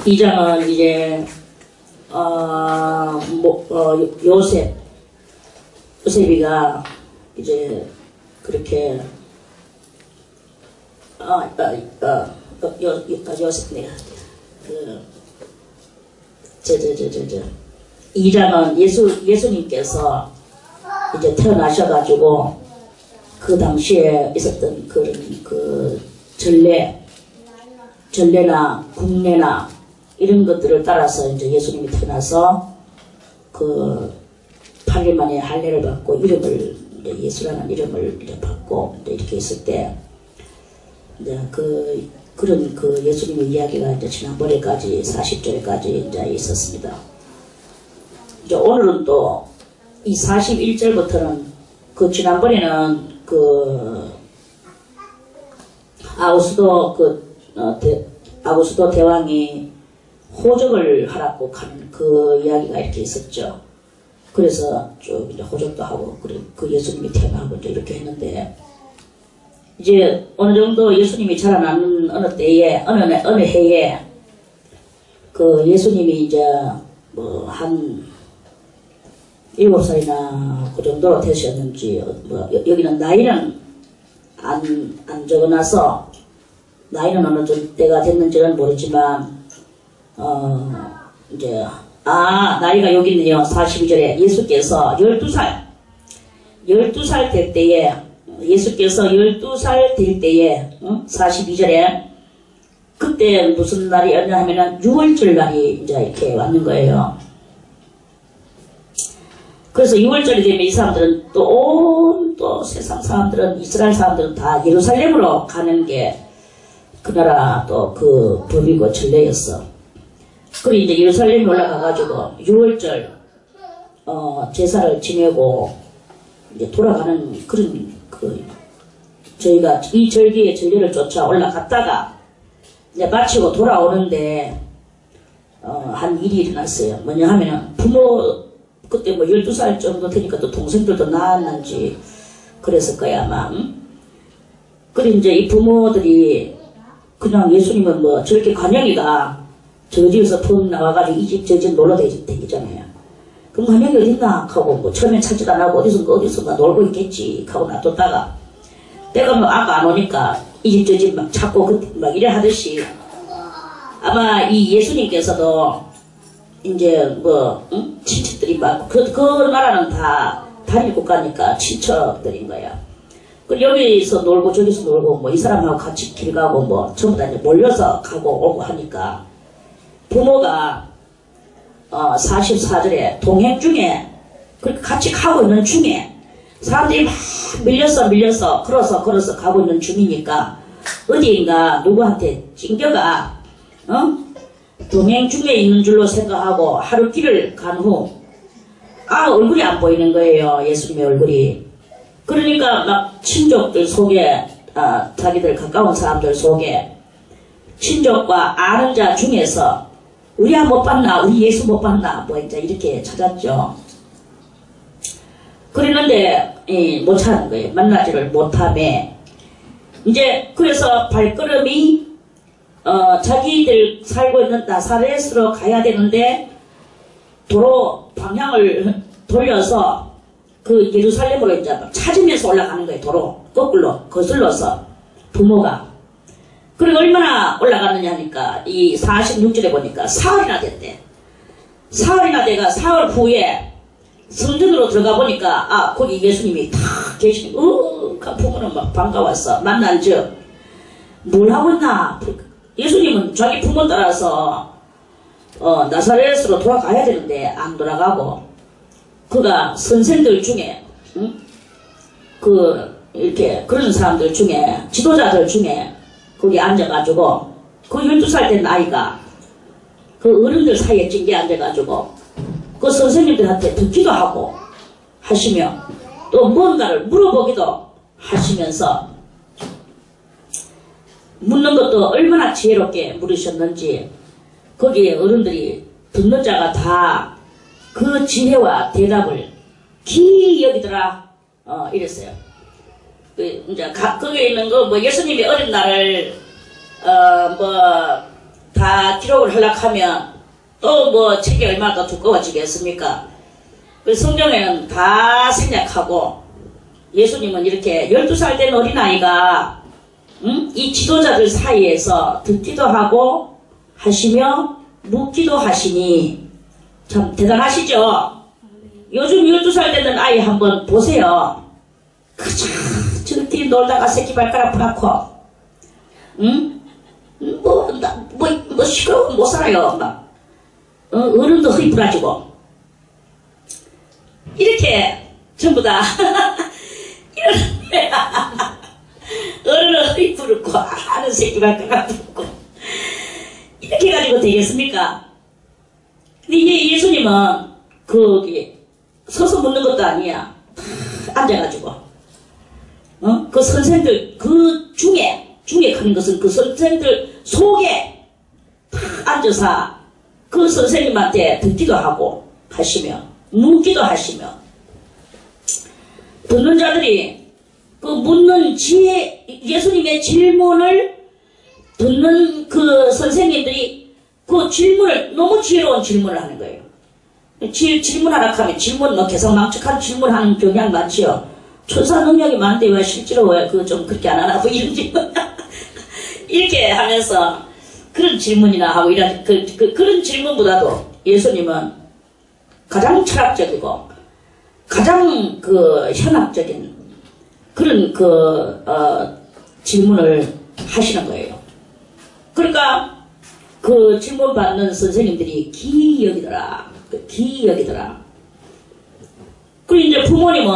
이 장은 이제 요셉이가 이제 그렇게 요셉 내가 이 장은 예수님께서 이제 태어나셔가지고 그 당시에 있었던 그런 그 전례나 국례나 이런 것들을 따라서 이제 예수님이 태어나서 그 8일 만에 할례를 받고 이름을 이제 예수라는 이름을 이제 받고 이제 이렇게 있을 때 이제 그런 그 예수님의 이야기가 이제 지난번에까지 40절까지 이제 있었습니다. 이제 오늘은 또 이 41절부터는 그 지난번에는 그 아구스도 대왕이 호적을 하라고 하는 그 이야기가 이렇게 있었죠. 그래서 쭉 이제 호적도 하고 그 예수님이 태어나고 이제 이렇게 했는데 이제 어느 정도 예수님이 자라나는 어느 때에 어느 해에 그 예수님이 이제 뭐 한 7살이나 그 정도로 되셨는지 뭐 여기는 나이는 안 적어놔서 나이는 어느 정도 때가 됐는지는 모르지만 이제 나이가 여기 있네요. 42절에 예수께서 12살 될 때에 예수께서 12살 될 때에 42절에 그때 무슨 날이었냐 하면은 6월절 날이 이제 이렇게 왔는 거예요. 그래서 6월절이 되면 이 사람들은 또 세상 사람들은 이스라엘 사람들은 다 예루살렘으로 가는 게 그 나라 또 그 법이고 전례였어. 그리고 이제 예루살렘에 올라가가지고 6월절 제사를 지내고 이제 돌아가는 그런 저희가 이 절기의 전례를 쫓아 올라갔다가 이제 마치고 돌아오는데 한 일이 일어났어요. 뭐냐 하면은 부모 그때 뭐 12살 정도 되니까 또 동생들도 낳았는지 그랬을 거야 아마. 그리고 이제 이 부모들이 그냥 예수님은 뭐 저렇게 관영이가 저 집에서 푹 나와가지고 이 집 저 집 놀러 다니잖아요. 그럼 관영이 어딨나 하고 뭐 처음엔 찾지도 안 하고 어디선가 놀고 있겠지 하고 놔뒀다가 내가 뭐 아까 안 오니까 이 집 저 집 막 찾고 막 이래 하듯이 아마 이 예수님께서도 이제 뭐 친척들이 막 그 나라는 다 단일 국가니까 친척들인 거야. 그리고 여기서 놀고 저기서 놀고 뭐 이 사람하고 같이 길 가고 뭐 전부 다 이제 몰려서 가고 오고 하니까 부모가 44절에 동행 중에 그렇게 같이 가고 있는 중에 사람들이 막 밀려서 걸어서 가고 있는 중이니까 어디인가 누구한테 찡겨가 동행 중에 있는 줄로 생각하고 하루 길을 간 후 얼굴이 안 보이는 거예요. 예수님의 얼굴이. 그러니까 막 친족들 속에 자기들 가까운 사람들 속에 친족과 아는 자 중에서 우리야 못 봤나 우리 예수 못 봤나 뭐 이제 이렇게 찾았죠. 그랬는데 못 찾는 거예요. 만나지를 못하며 이제 그래서 발걸음이 자기들 살고 있는 나사렛으로 가야 되는데 도로 방향을 돌려서 그 예루살렘으로 이제 찾으면서 올라가는 거예요. 도로 거꾸로 거슬러서 부모가. 그리고 얼마나 올라갔느냐 하니까 이 46절에 보니까 사흘이나 됐대. 사흘이나 돼가 사흘 후에 성전으로 들어가 보니까 거기 예수님이 다 계시니 부모는 막 반가웠어. 만난 즉 뭘 하고 있나. 예수님은 자기 부모 따라서 나사렛으로 돌아가야 되는데 안 돌아가고 그가 선생들 중에 이렇게 그런 사람들 중에 지도자들 중에 거기 앉아가지고 그 12살 된 아이가 그 어른들 사이에 찡겨 앉아가지고 그 선생님들한테 듣기도 하고 하시며 또 뭔가를 물어보기도 하시면서 묻는 것도 얼마나 지혜롭게 물으셨는지 거기에 어른들이 듣는 자가 다 그 지혜와 대답을 기이 여기더라 이랬어요. 이제 거기에 있는 거 뭐 예수님이 어린 날을 다 다 기록을 하려고 하면 또 뭐 책이 얼마나 더 두꺼워지겠습니까? 그 성경에는 다 생략하고 예수님은 이렇게 12살 된 어린아이가 이 지도자들 사이에서 듣기도 하고 하시며 묻기도 하시니 참 대단하시죠? 요즘 12살 되는 아이 한번 보세요. 그저 저렇게 놀다가 새끼 발가락 부라고 뭐 시끄러우면 못 살아요. 막 어른도 허리 부라지고 이렇게 전부 다 이런 어른은 허리 부르고 아는 새끼 발가락 부르고 이렇게 가지고 되겠습니까? 근데 예수님은 거기 서서 묻는 것도 아니야. 앉아가지고 그 선생들 그 중에 크는 것은 그 선생들 속에 탁 앉아서 그 선생님한테 듣기도 하고 하시며 묻기도 하시며 듣는 자들이 그 묻는 예수님의 질문을 듣는 그 선생님들이 그 질문을 너무 지혜로운 질문을 하는 거예요. 질문하라 하면 질문 뭐 개성망측한 질문하는 경향 많지요. 천사 능력이 많은데 왜 실제로 왜 그거 좀 그렇게 안 하나 뭐 이런 질문 이렇게 하면서 그런 질문이나 하고 이런 그런 질문보다도 예수님은 가장 철학적이고 가장 그 현학적인 그런 질문을 하시는 거예요. 그러니까 그 질문 받는 선생님들이 기이 여기더라. 그리고 이제 부모님은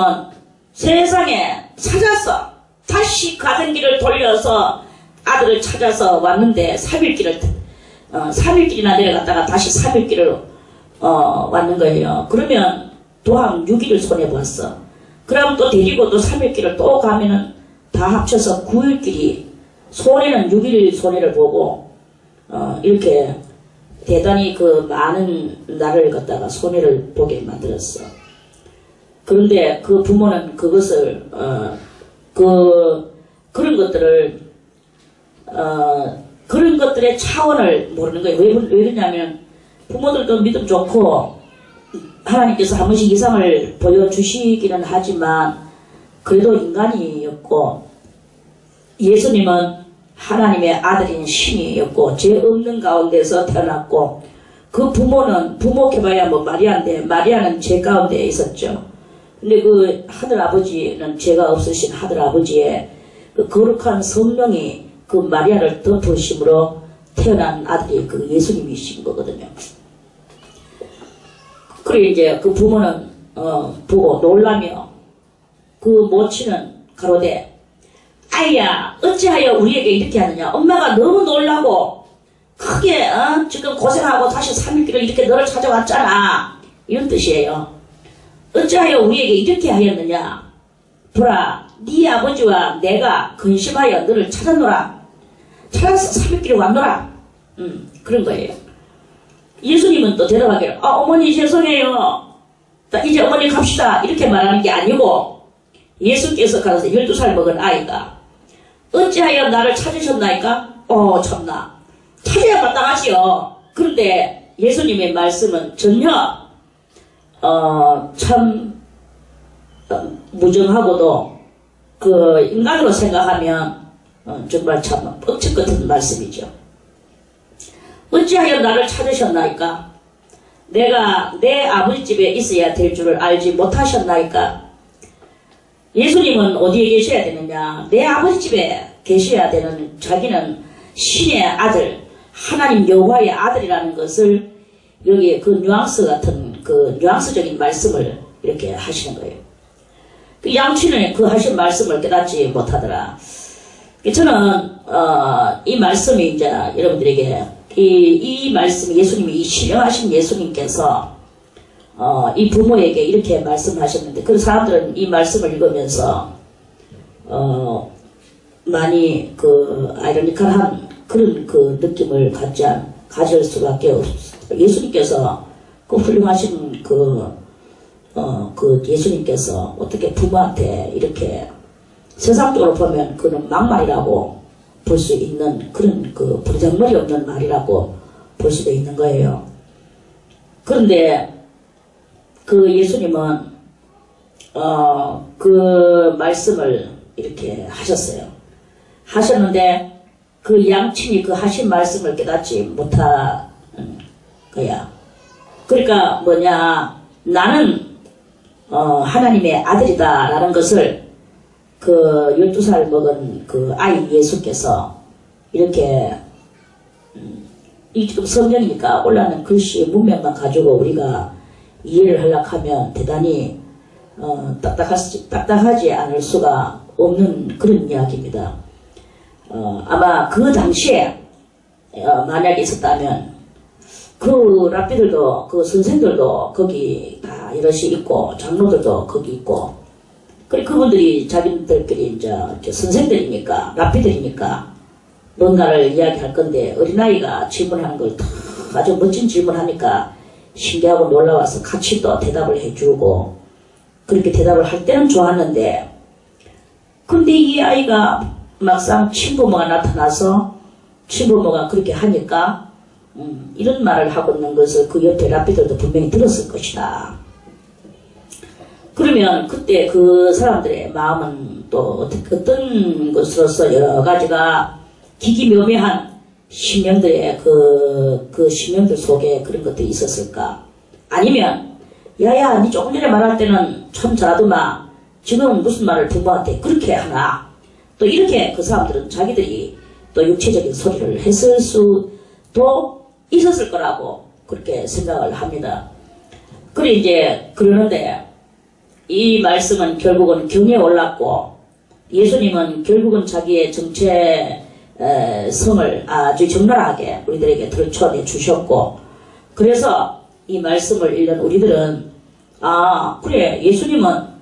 세상에 찾아서 다시 가던 길을 돌려서 아들을 찾아서 왔는데 3일길이나 내려갔다가 다시 3일길을 왔는 거예요. 그러면 도함 6일을 손해보았어. 그럼 또 데리고 또 3일길을 또 가면은 다 합쳐서 9일길이 손해는 6일 손해를 보고 이렇게 대단히 그 많은 날을 갖다가 손해를 보게 만들었어. 그런데 그 부모는 그것을 그런 것들의 차원을 모르는 거예요. 왜 그러냐면 부모들도 믿음 좋고 하나님께서 한 번씩 이상을 보여주시기는 하지만 그래도 인간이었고 예수님은 하나님의 아들인 신이었고 죄 없는 가운데서 태어났고 그 부모는 부모해봐야 뭐 마리아인데 마리아는 죄 가운데 있었죠. 근데 그 하늘아버지는 죄가 없으신 하늘아버지의 그 거룩한 성령이 그 마리아를 덮으심으로 태어난 아들이 그 예수님이신 거거든요. 그리고 이제 그 부모는 보고 놀라며 그 모친은 가로되 아이야 어찌하여 우리에게 이렇게 하느냐. 엄마가 너무 놀라고 크게 지금 고생하고 다시 3일길을 이렇게 너를 찾아왔잖아. 이런 뜻이에요. 어찌하여 우리에게 이렇게 하였느냐. 보라 네 아버지와 내가 근심하여 너를 찾았노라. 찾아서 3일길을 왔노라. 그런 거예요. 예수님은 또 대답하기를 어머니 죄송해요. 이제 어머니 갑시다. 이렇게 말하는 게 아니고 예수께서 가서 12살 먹은 아이가 어찌하여 나를 찾으셨나이까? 참나. 찾아야 마땅하지요. 그런데 예수님의 말씀은 전혀 참 무정하고도 그 인간으로 생각하면 정말 참 억측 같은 말씀이죠. 어찌하여 나를 찾으셨나이까? 내가 내 아버지 집에 있어야 될 줄을 알지 못하셨나이까? 예수님은 어디에 계셔야 되느냐? 내 아버지 집에 계셔야 되는 자기는 신의 아들, 하나님 여호와의 아들이라는 것을 여기 그 뉘앙스 같은 그 뉘앙스적인 말씀을 이렇게 하시는 거예요. 그 양친은 그 하신 말씀을 깨닫지 못하더라. 저는 이 말씀이 이제 여러분들에게 이 말씀 예수님이 이 신령하신 예수님께서 이 부모에게 이렇게 말씀하셨는데 그 사람들은 이 말씀을 읽으면서 많이 그 아이러니컬한 그런 그 느낌을 가질 수밖에 없어요. 예수님께서 그 훌륭하신 그 예수님께서 어떻게 부모한테 이렇게 세상적으로 보면 그는 막말이라고 볼 수 있는 그런 그 버르장머리 없는 말이라고 볼 수도 있는 거예요. 그런데 그 예수님은 그 말씀을 이렇게 하셨어요. 하셨는데 그 양친이 그 하신 말씀을 깨닫지 못한 거야. 그러니까 뭐냐, 나는 하나님의 아들이다 라는 것을 그 12살 먹은 그 아이 예수께서 이렇게 이 지금 성경이니까 올라오는 글씨 문맥만 가지고 우리가 이해를 하려고 하면 대단히 딱딱하지 않을 수가 없는 그런 이야기입니다. 아마 그 당시에 만약에 있었다면 그 랍비들도 그 선생들도 거기 다 여럿이 있고 장로들도 거기 있고 그리고 그분들이 자기들끼리 이제 선생들이니까 랍비들이니까 뭔가를 이야기할 건데 어린아이가 질문하는 걸 아주 멋진 질문하니까 신기하고 놀라워서 같이 또 대답을 해주고 그렇게 대답을 할 때는 좋았는데 근데 이 아이가 막상 친부모가 나타나서 친부모가 그렇게 하니까 이런 말을 하고 있는 것을 그 옆에 랍비들도 분명히 들었을 것이다. 그러면 그때 그 사람들의 마음은 또 어떤 것으로서 여러 가지가 기기묘묘한 신명들의 그 신명들 속에 그런 것들이 있었을까? 아니면 야야 니 조금 전에 말할 때는 참 잘하더만 지금 무슨 말을 부모한테 그렇게 하나? 또 이렇게 그 사람들은 자기들이 또 육체적인 소리를 했을 수도 있었을 거라고 그렇게 생각을 합니다. 그래 이제 그러는데 이 말씀은 결국은 경에 올랐고 예수님은 결국은 자기의 정체성을 아주 적나라하게 우리들에게 들춰내 주셨고 그래서 이 말씀을 읽는 우리들은 아 그래 예수님은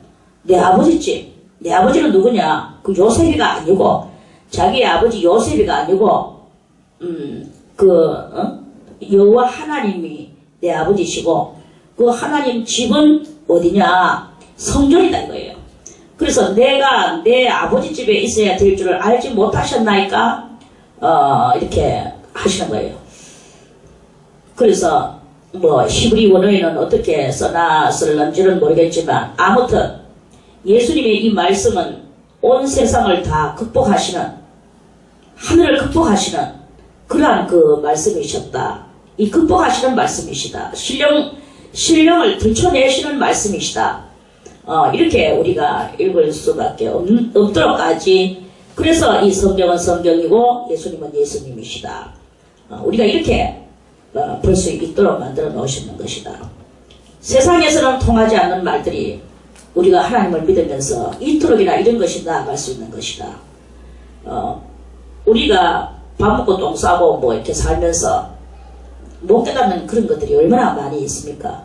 내 아버지지. 내 아버지는 누구냐? 그 요셉이가 아니고 자기의 아버지 요셉이가 아니고 여호와 하나님이 내 아버지시고 그 하나님 집은 어디냐? 성전이다 이거예요. 그래서 내가 내 아버지 집에 있어야 될 줄을 알지 못하셨나이까? 이렇게 하시는 거예요. 그래서 뭐 히브리 원어에는 어떻게 써놨을는지는 모르겠지만 아무튼 예수님의 이 말씀은 온 세상을 다 극복하시는 하늘을 극복하시는 그러한 그 말씀이셨다. 이 극복하시는 말씀이시다. 신령을 들춰내시는 말씀이시다. 이렇게 우리가 읽을 수밖에 없도록까지 그래서 이 성경은 성경이고 예수님은 예수님이시다. 우리가 이렇게 볼 수 있도록 만들어 놓으시는 것이다. 세상에서는 통하지 않는 말들이 우리가 하나님을 믿으면서 이토록이나 이런 것이 나아갈 수 있는 것이다. 우리가 밥 먹고 똥 싸고 뭐 이렇게 살면서 못 깨닫는 그런 것들이 얼마나 많이 있습니까?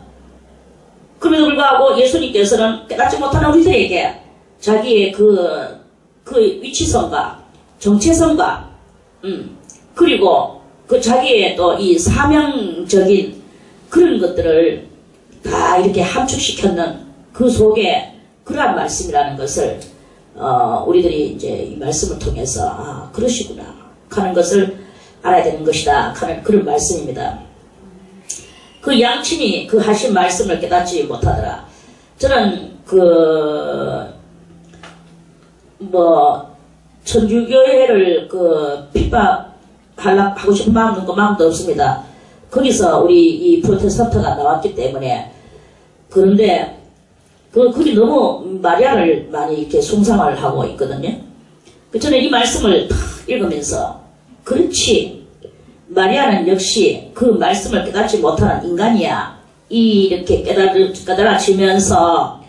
그럼에도 불구하고 예수님께서는 깨닫지 못하는 우리들에게 자기의 그 위치성과 정체성과 그리고 그 자기의 또 이 사명적인 그런 것들을 다 이렇게 함축시켰는 그 속에 그러한 말씀이라는 것을 우리들이 이제 이 말씀을 통해서 그러시구나 하는 것을 알아야 되는 것이다 하는 그런 말씀입니다. 그 양친이 그 하신 말씀을 깨닫지 못하더라. 저는 천주교회를 핍박하고 싶은 마음도 없습니다. 거기서 우리 이 프로테스탄트가 나왔기 때문에. 그런데 그게 너무 마리아를 많이 이렇게 숭상을 하고 있거든요. 저는 이 말씀을 탁 읽으면서 그렇지 마리아는 역시 그 말씀을 깨닫지 못하는 인간이야. 이렇게 깨달아지면서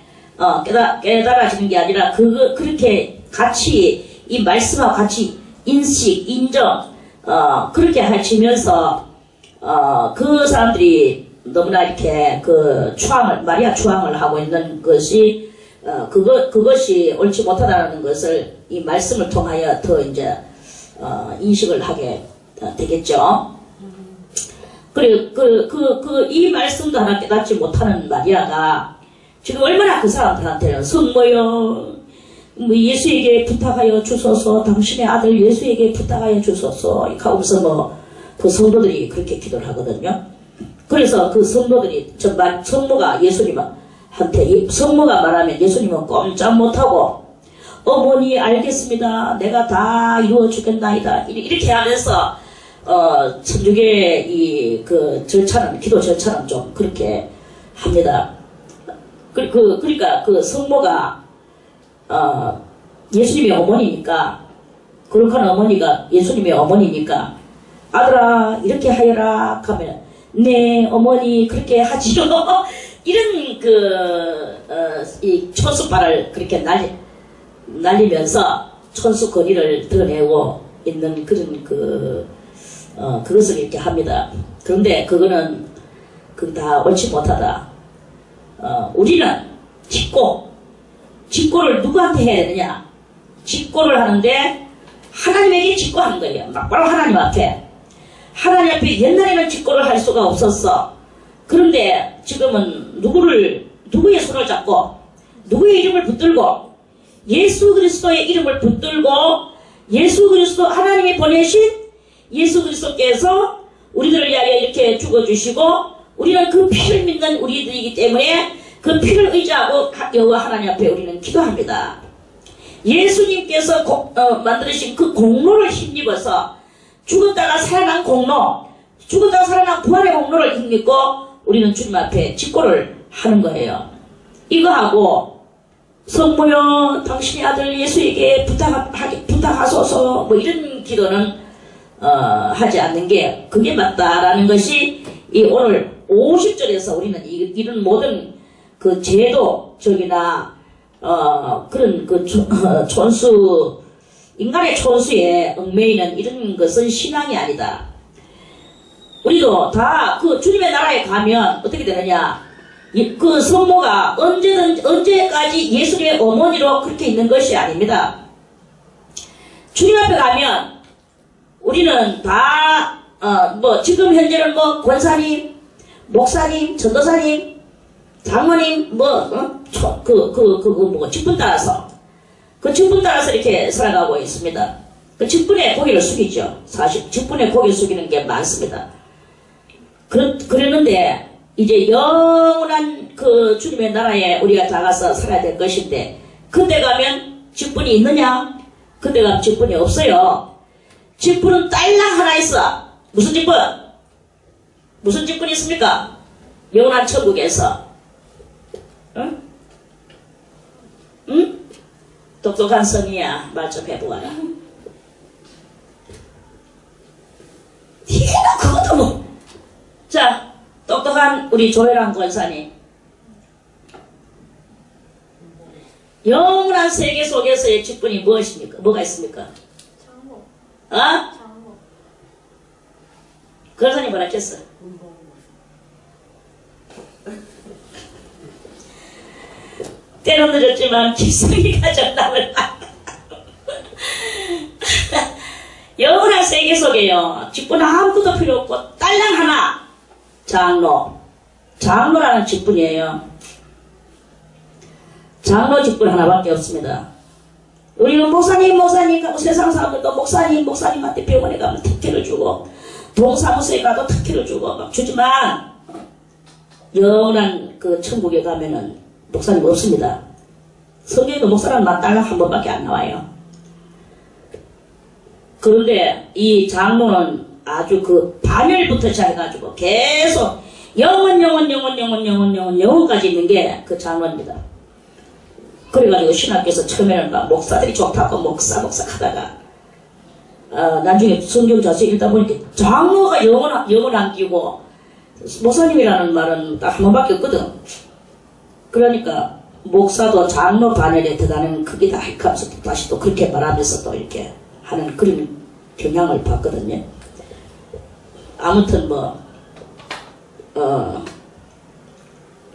깨달아지는 게 아니라 그렇게 같이 이 말씀과 같이 인식, 인정 그렇게 하시면서 그 사람들이 너무나 이렇게 마리아 추앙을 하고 있는 것이 그것이 옳지 못하다는 것을 이 말씀을 통하여 더 이제 인식을 하게 되겠죠. 그리고 이 말씀도 하나 깨닫지 못하는 마리아가 지금 얼마나 그 사람들한테는 성모여 뭐 예수에게 부탁하여 주소서, 당신의 아들 예수에게 부탁하여 주소서, 이렇게 하면서 뭐 그 성도들이 그렇게 기도를 하거든요. 그래서 그 성도들이 정말 성모가 예수님한테, 성모가 말하면 예수님은 꼼짝 못하고, 어머니 알겠습니다, 내가 다 이루어 주겠나이다, 이렇게 하면서 천주교의 그 절차는, 기도 절차는 좀 그렇게 합니다. 그러니까 그 성모가 예수님의 어머니니까, 거룩한 어머니가 예수님의 어머니니까, 아들아 이렇게 하여라 하면, 네 어머니 그렇게 하지요. 이런 이 촌수발을 그렇게 날리면서 촌수 거리를 드러내고 있는 그런 그것을 이렇게 합니다. 그런데 그거는 다 옳지 못하다. 우리는 직고를 누구한테 해야 되느냐? 직고를 하는데 하나님에게 직고하는 거예요. 막바로 하나님 앞에. 하나님 앞에 옛날에는 직고를 할 수가 없었어. 그런데 지금은 누구의 손을 잡고 누구의 이름을 붙들고 예수 그리스도의 이름을 붙들고 예수 그리스도, 하나님이 보내신 예수 그리스도께서 우리들을 위하여 이렇게 죽어주시고 우리는 그 피를 믿는 우리들이기 때문에 그 피를 의지하고 여호와 하나님 앞에 우리는 기도합니다. 예수님께서 만드신 그 공로를 힘입어서 죽었다가 살아난 공로, 죽었다가 살아난 부활의 공로를 힘입고 우리는 주님 앞에 직고를 하는 거예요. 이거하고 성모여 당신의 아들 예수에게 부탁하소서 뭐 이런 기도는 하지 않는 게 그게 맞다라는 것이 이 오늘 50절에서 우리는 이런 모든 그 제도적이나 그런 그 촌수, 인간의 촌수에 얽매이는 이런 것은 신앙이 아니다. 우리도 다 그 주님의 나라에 가면 어떻게 되느냐? 그 성모가 언제까지 예수님의 어머니로 그렇게 있는 것이 아닙니다. 주님 앞에 가면 우리는 다 뭐 지금 현재는 뭐 권사님, 목사님, 전도사님, 장모님 직분 따라서 그 직분 따라서 이렇게 살아가고 있습니다. 그 직분에 고개를 숙이죠. 사실 직분에 고개를 숙이는 게 많습니다. 그랬는데 이제 영원한 그 주님의 나라에 우리가 다가서 살아야 될 것인데 그때 가면 직분이 있느냐? 그때 가면 직분이 없어요. 직분은 딸랑 하나 있어. 무슨 직분? 무슨 직분이 있습니까? 영원한 천국에서. 응? 응? 똑똑한 성이야. 말 좀 해보아라. 니가 그것도 뭐. 자, 똑똑한 우리 조혜랑 권사님. 영원한 세계 속에서의 직분이 무엇입니까? 뭐가 있습니까? 장모. 어? 장모. 권사님 뭐라 했겠어? 때는 늦었지만 기성이가 정답을 영원한 세계 속에요. 직분 아무것도 필요 없고 딸랑 하나. 장로라는 직분이에요. 장로 직분 하나밖에 없습니다. 우리는 목사님 하고 세상 사람들도 목사님한테 병원에 가면 특혜를 주고 동사무소에 가도 특혜를 주고 막 주지만 영원한 그 천국에 가면은 목사님 없습니다. 성경에도 목사님만 딸랑 한 번밖에 안 나와요. 그런데 이 장로는 아주 그 반열부터 시작해가지고 계속 영원까지 있는 게 그 장로입니다. 그래가지고 신학교에서 처음에는 막 목사들이 좋다고 목사 하다가 나중에 성경 자세히 읽다 보니까 장로가 영원 끼고 목사님이라는 말은 딱 한 번밖에 없거든. 그러니까 목사도 장로 반열에 들어가는 그게 다 하면서 다시 또 그렇게 말하면서 또 이렇게 하는 그런 경향을 봤거든요. 아무튼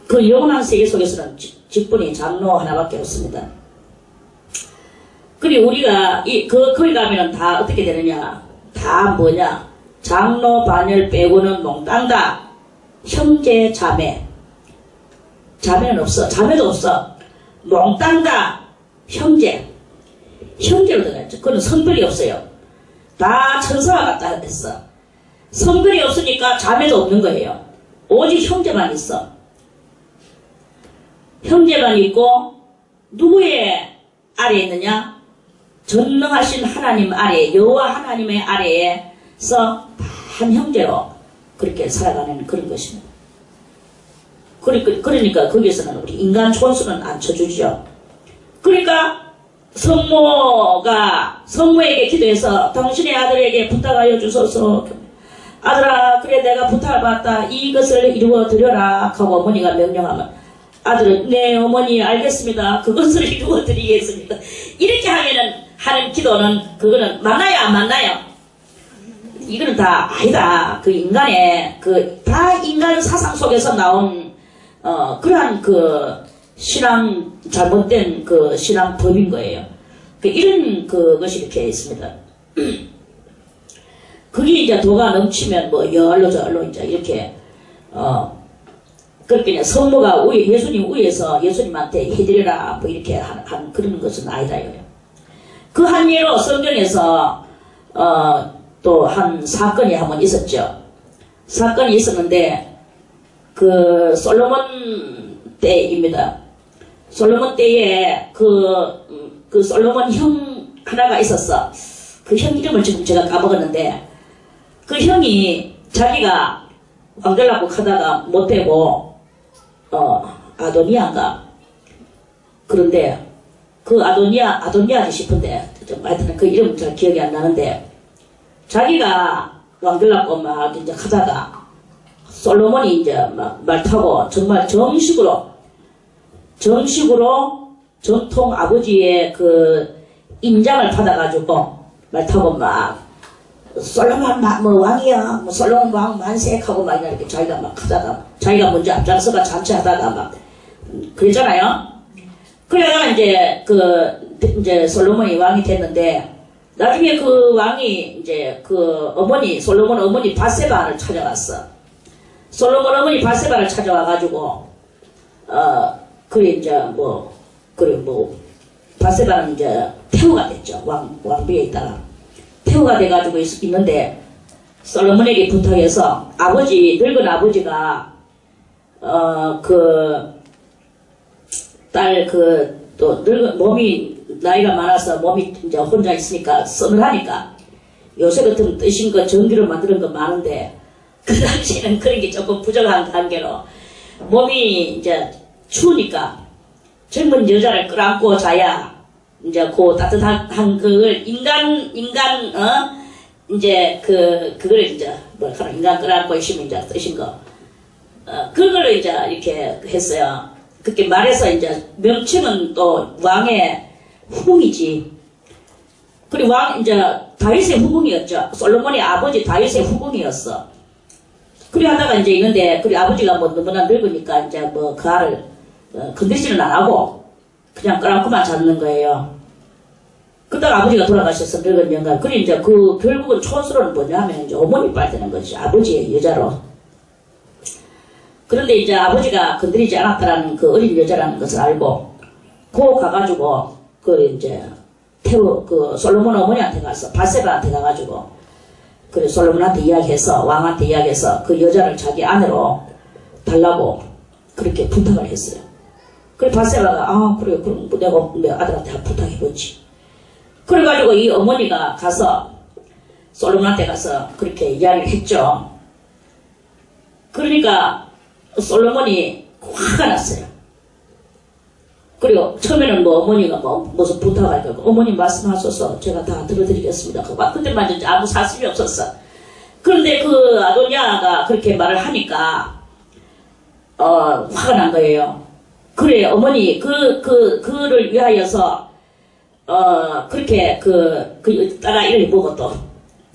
그 영원한 세계 속에서는 직분이 장로 하나밖에 없습니다. 그리고 우리가 거기 가면은 다 어떻게 되느냐? 다 뭐냐? 장로 반열 빼고는 몽땅 다 형제 자매는 없어. 자매도 없어. 몽땅 다 형제. 형제로 들어갔죠. 그는 성별이 없어요. 다 천사와 같다 했어. 성별이 없으니까 자매도 없는 거예요. 오직 형제만 있어. 형제만 있고 누구의 아래에 있느냐? 전능하신 하나님 아래, 여호와 하나님의 아래에서 한 형제로 그렇게 살아가는 그런 것입니다. 그러니까 거기에서는 우리 인간 촌수는 안 쳐주죠. 그러니까 성모에게 기도해서 당신의 아들에게 부탁하여 주소서. 아들아, 그래 내가 부탁을 받았다. 이것을 이루어 드려라 하고 어머니가 명령하면 아들은 네 어머니 알겠습니다. 그것을 이루어 드리겠습니다. 이렇게 하는 기도는 그거는 맞나요 안 맞나요? 이거는 다 아니다. 그 인간의 다 인간 사상 속에서 나온 그러한 신앙 잘못된 신앙 법인 거예요. 이런 것이 이렇게 있습니다. 그게 이제 도가 넘치면 여알로 저알로 이제 이렇게 그렇게 성모가 예수님 위에서 예수님한테 해드려라 이렇게 한 그런 것은 아니다 이거예요. 그 한 예로 성경에서 또 한 사건이 한번 있었죠. 사건이 있었는데 솔로몬 때입니다. 솔로몬 때에 그 솔로몬 형 하나가 있었어. 그 형 이름을 지금 제가 까먹었는데 그 형이 자기가 왕되려고 하다가 못되고 아도니아인가 그런데 그 아도니아지 싶은데 하여튼 그 이름은 잘 기억이 안 나는데 자기가 왕되려고 막 이제 하다가 솔로몬이 이제 막 말 타고 정말 정식으로 전통 아버지의 인장을 받아가지고 말 타고 막 솔로몬 왕이야 솔로몬 왕 만세하고 막 이렇게 자기가 막 하다가 자기가 먼저 앞장서가 잔치하다가 막 그랬잖아요. 그러다가 이제 솔로몬이 왕이 됐는데 나중에 그 왕이 이제 솔로몬 어머니 바세바를 찾아왔어. 솔로몬 어머니 바세바를 찾아와가지고 바세바는 이제 태후가 됐죠. 왕비에 있다가 태후가 돼가지고 있는데 솔로몬에게 부탁해서 늙은 아버지가 또 늙은 몸이 나이가 많아서 몸이 이제 혼자 있으니까 서늘하니까 요새 같은 뜨신 거 전기로 만드는 거 많은데 그 당시에는 그런 게 조금 부족한 관계로 몸이 이제 추우니까 젊은 여자를 끌어안고 자야 이제 따뜻한 그걸 그걸 이제 인간 끌어안고 있으면 이제 뜨신 거 그걸로 이제 이렇게 했어요. 그렇게 말해서 이제 명칭은 또 왕의 후궁이지. 그리고 이제 다윗의 후궁이었죠. 솔로몬의 아버지 다윗의 후궁이었어. 그래 하다가 이제 있는데, 아버지가 너무나 늙으니까 이제 그 알을 건드리지는 안 하고 그냥 끌어안고만 잡는 거예요. 그러다가 아버지가 돌아가셔서 늙은 영감. 그래 이제 결국은 촌수로는 뭐냐 하면 이제 어머니 빨 되는 거지. 아버지의 여자로. 그런데 이제 아버지가 건드리지 않았다라는 어린 여자라는 것을 알고, 가가지고, 솔로몬 어머니한테 가서, 바세바한테 가가지고, 솔로몬한테 이야기해서, 왕한테 이야기해서 그 여자를 자기 아내로 달라고 그렇게 부탁을 했어요. 그래, 바세바가, 그래, 그럼 내가 내 아들한테 부탁해보지. 그래가지고 이 어머니가 가서, 솔로몬한테 가서 그렇게 이야기를 했죠. 그러니까, 솔로몬이 화가 났어요. 그리고 처음에는 어머니가 무슨 부탁할 거고 어머니 말씀하셔서 제가 다 들어드리겠습니다. 그때만 이제 아무 사심이 없었어. 그런데 그 아도니아가 그렇게 말을 하니까 화가 난 거예요. 그래 어머니 그를 위하여서 그렇게 따라 이름이 뭐고 또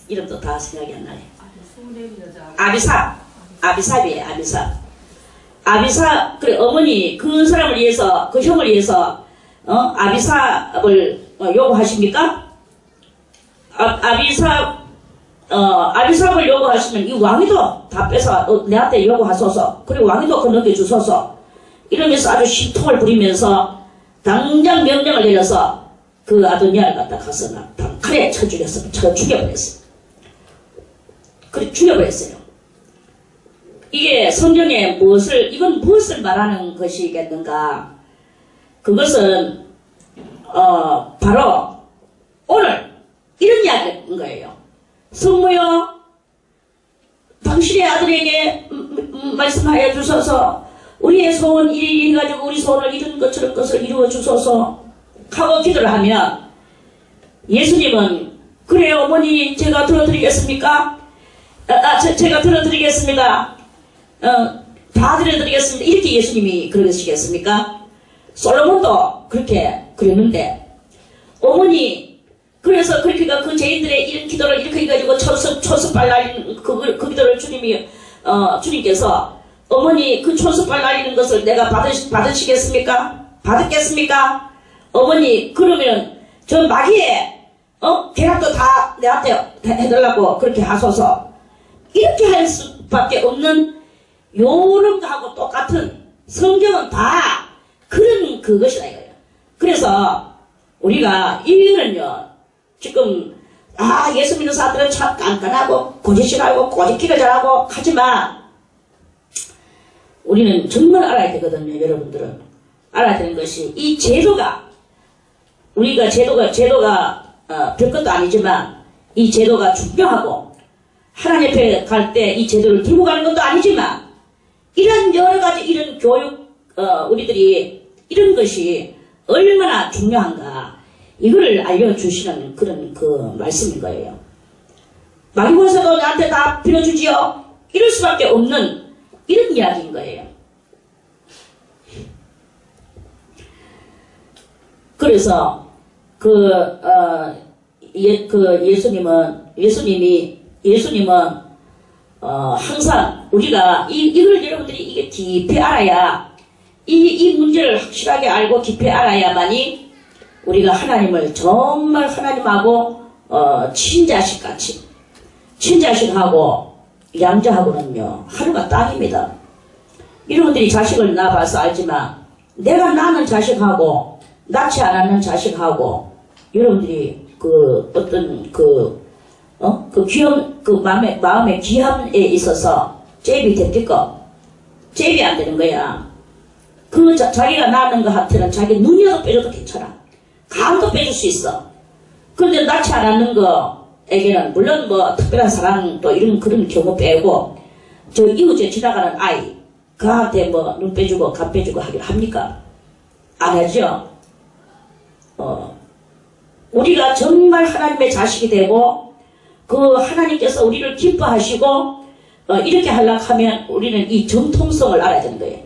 이름도 다 생각이 안 나네. 아비삽이에요. 아비삽, 그래, 어머니, 그 사람을 위해서, 그 형을 위해서, 아비삽을 요구하십니까? 아비삽을 요구하시면 이 왕이도 다 뺏어, 내한테 요구하소서. 그리고 왕이도 넘겨주소서. 이러면서 아주 심통을 부리면서 당장 명령을 내려서 그 아도니아를 갖다 가서 막 칼에 쳐 죽여버렸어요. 그래 죽여버렸어요. 이게 성경에 이건 무엇을 말하는 것이겠는가? 그것은 바로 오늘 이런 이야기인 거예요. 성모여, 당신의 아들에게 말씀하여 주소서. 우리의 소원 이리 가지고 우리 소원을 이룬 것처럼 것을 이루어 주소서 하고 기도를 하면, 예수님은 그래요 어머니 제가 들어드리겠습니까? 제가 들어드리겠습니다. 다 들어드리겠습니다. 이렇게 예수님이 그러시겠습니까? 솔로몬도 그렇게 그랬는데, 어머니 그래서 그렇게 그 죄인들의 이런 기도를 이렇게 해가지고 초석발 날리는 그 기도를 주님께서 어머니 그 초석발 날리는 것을 내가 받으시겠습니까? 받겠습니까? 어머니 그러면 저 마귀의 계략도 다 내한테 해달라고 그렇게 하소서. 이렇게 할 수밖에 없는 요런 거하고 똑같은, 성경은 다 그런 그것이다 이거예요. 그래서 우리가 이거는요, 지금 예수 믿는 사람들은 참 깐깐하고 고지식하고 꼬집기를 잘하고 하지만 우리는 정말 알아야 되거든요. 여러분들은 알아야 되는 것이, 이 제도가, 우리가 제도가 별것도 아니지만 이 제도가 중요하고, 하나님 앞에 갈 때 이 제도를 들고 가는 것도 아니지만, 이런 여러가지 이런 교육 우리들이 이런 것이 얼마나 중요한가, 이거를 알려주시는 그런 그 말씀인 거예요. 마귀권세도 나한테 다 빌어주지요? 이럴 수밖에 없는 이런 이야기인 거예요. 그래서 예수님은 항상 우리가 이걸 여러분들이 이게 깊이 알아야, 이 문제를 확실하게 알고 깊이 알아야만이 우리가 하나님을 정말 하나님하고 친자식같이, 친자식하고 양자하고는요 하루가 딱입니다. 여러분들이 자식을 낳아봐서 알지만, 내가 낳는 자식하고 낳지 않았는 자식하고 여러분들이 그 어떤 마음의 귀함에 있어서 잽이 됩니까? 잽이 안 되는 거야. 자기가 낳는 것한테는 자기 눈이라도 빼줘도 괜찮아. 감도 빼줄 수 있어. 그런데 낳지 않았는 거에게는 물론 뭐 특별한 사랑 또 이런 그런 경우 빼고, 저 이웃에 지나가는 아이 그한테 뭐 눈 빼주고 감 빼주고 하긴 합니까? 안 하죠. 우리가 정말 하나님의 자식이 되고 그 하나님께서 우리를 기뻐하시고 이렇게 하려고 하면 우리는 이 정통성을 알아야 되는 거예요.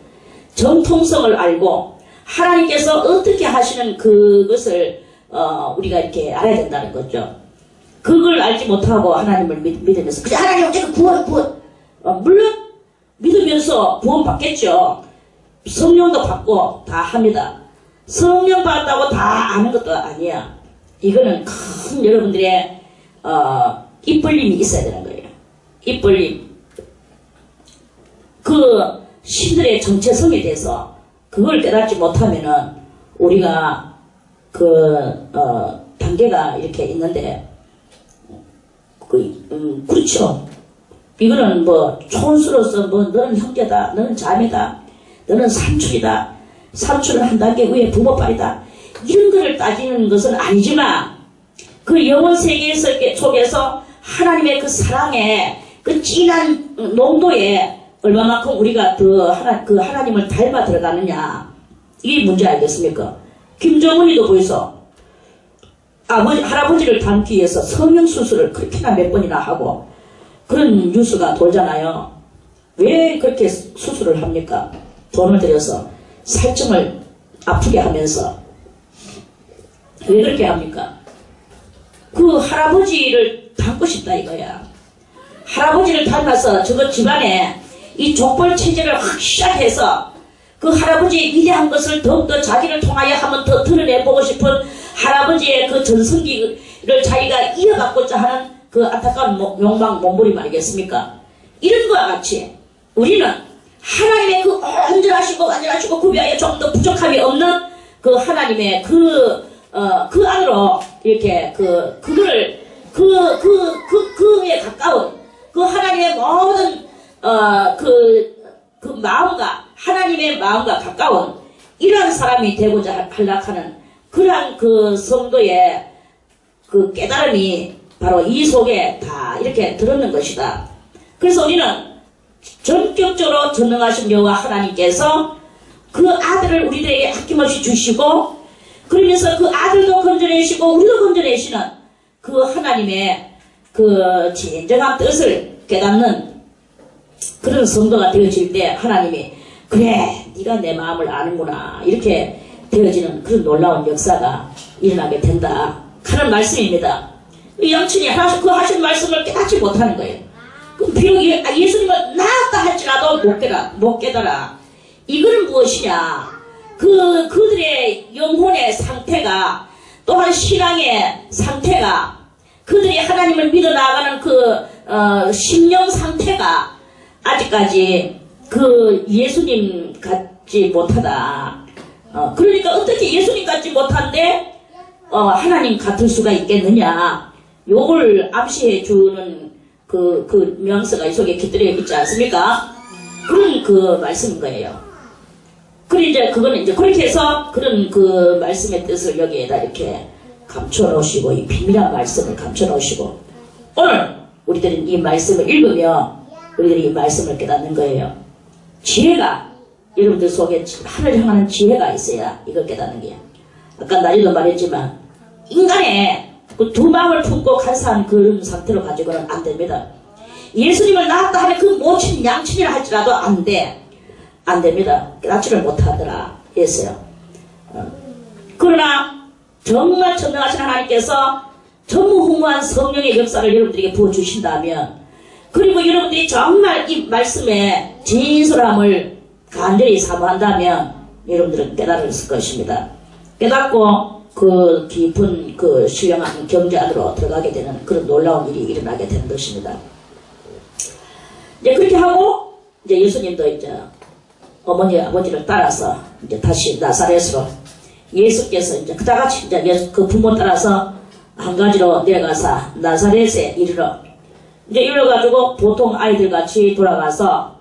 정통성을 알고 하나님께서 어떻게 하시는 그것을 우리가 이렇게 알아야 된다는 거죠. 그걸 알지 못하고 하나님을 믿으면서 그래 하나님 어쨌든 구원 물론 믿으면서 구원 받겠죠. 성령도 받고 다 합니다. 성령 받았다고 다 아는 것도 아니야. 이거는 큰 여러분들의 입벌림이 있어야 되는 거예요. 입벌림. 그 신들의 정체성에 대해서 그걸 깨닫지 못하면은 우리가 단계가 이렇게 있는데, 그렇죠. 이거는 뭐 촌수로서 뭐 너는 형제다, 너는 자매다, 너는 삼촌이다, 삼촌은 한 단계 위에 부모빨이다, 이런 거를 따지는 것은 아니지만, 그 영혼 세계 속에서 하나님의 그 사랑의 그 진한 농도에 얼마만큼 우리가 그 하나님을 닮아 들어가느냐, 이게 문제 아니겠습니까? 김정은이도 벌써 할아버지를 닮기 위해서 성형수술을 그렇게나 몇 번이나 하고 그런 뉴스가 돌잖아요. 왜 그렇게 수술을 합니까? 돈을 들여서 살점을 아프게 하면서 왜 그렇게 합니까? 그 할아버지를 닮고 싶다 이거야. 할아버지를 닮아서 저거 집안에 이 족벌 체제를 확 시작해서 그 할아버지의 위대한 것을 더욱더 자기를 통하여 한번 더 드러내보고 싶은 할아버지의 그 전성기를 자기가 이어받고자 하는 그 안타까운 욕망 몸부림 아니겠습니까? 이런 거와 같이 우리는 하나님의 그 온전하시고 완전하시고 구비하여 조금 더 부족함이 없는 그 하나님의 그 그 안으로 이렇게 그에 가까운 그 하나님의 모든 그 마음과 하나님의 마음과 가까운 이러한 사람이 되고자 하려하는 그러한 그 성도의 그 깨달음이 바로 이 속에 다 이렇게 들었는 것이다. 그래서 우리는 전격적으로 전능하신 여호와 하나님께서 그 아들을 우리들에게 아낌없이 주시고, 그러면서 그 아들도 건져내시고 우리도 건져내시는 그 하나님의 그 진정한 뜻을 깨닫는 그런 성도가 되어질 때 하나님이 그래 네가 내 마음을 아는구나 이렇게 되어지는 그런 놀라운 역사가 일어나게 된다 하는 말씀입니다. 양친이 그 하신 말씀을 깨닫지 못하는 거예요. 비록 예수님을 나았다 할지라도 못 깨달아. 이거는 무엇이냐? 그들의 영혼의 상태가, 또한 신앙의 상태가, 그들이 하나님을 믿어 나아가는 심령 상태가 아직까지 예수님 같지 못하다. 그러니까 어떻게 예수님 같지 못한데 하나님 같을 수가 있겠느냐? 요걸 암시해 주는 그 뉘앙스가 이 속에 깃들여 있지 않습니까? 그런 말씀인 거예요. 그거는 이제 그렇게 해서 그런 그 말씀의 뜻을 여기에다 이렇게 감춰 놓으시고, 이 비밀한 말씀을 감춰 놓으시고, 오늘 우리들은 이 말씀을 읽으며 우리들이 이 말씀을 깨닫는 거예요. 지혜가, 여러분들 속에 하늘을 향하는 지혜가 있어야 이걸 깨닫는 거예요. 아까 나리도 말했지만, 인간의 그 두 마음을 품고 간사한 그런 상태로 가지고는 안 됩니다. 예수님을 낳았다 하면 그 모친 양친이라 할지라도 안 됩니다. 깨닫지를 못하더라 했어요. 그러나 정말 전능하신 하나님께서 전무후무한 성령의 역사를 여러분들에게 부어주신다면, 그리고 여러분들이 정말 이 말씀의 진솔함을 간절히 사모한다면 여러분들은 깨달았을 것입니다. 깨닫고 그 깊은 그 신령한 경제 안으로 들어가게 되는 그런 놀라운 일이 일어나게 되는 것입니다. 이제 그렇게 하고 이제 예수님도 이제 어머니 아버지를 따라서 이제 다시 나사렛으로, 예수께서 이제 그다같이 이제 그 부모 따라서 한 가지로 내려가서 나사렛에 이르러 이제 이래가지고 보통 아이들 같이 돌아가서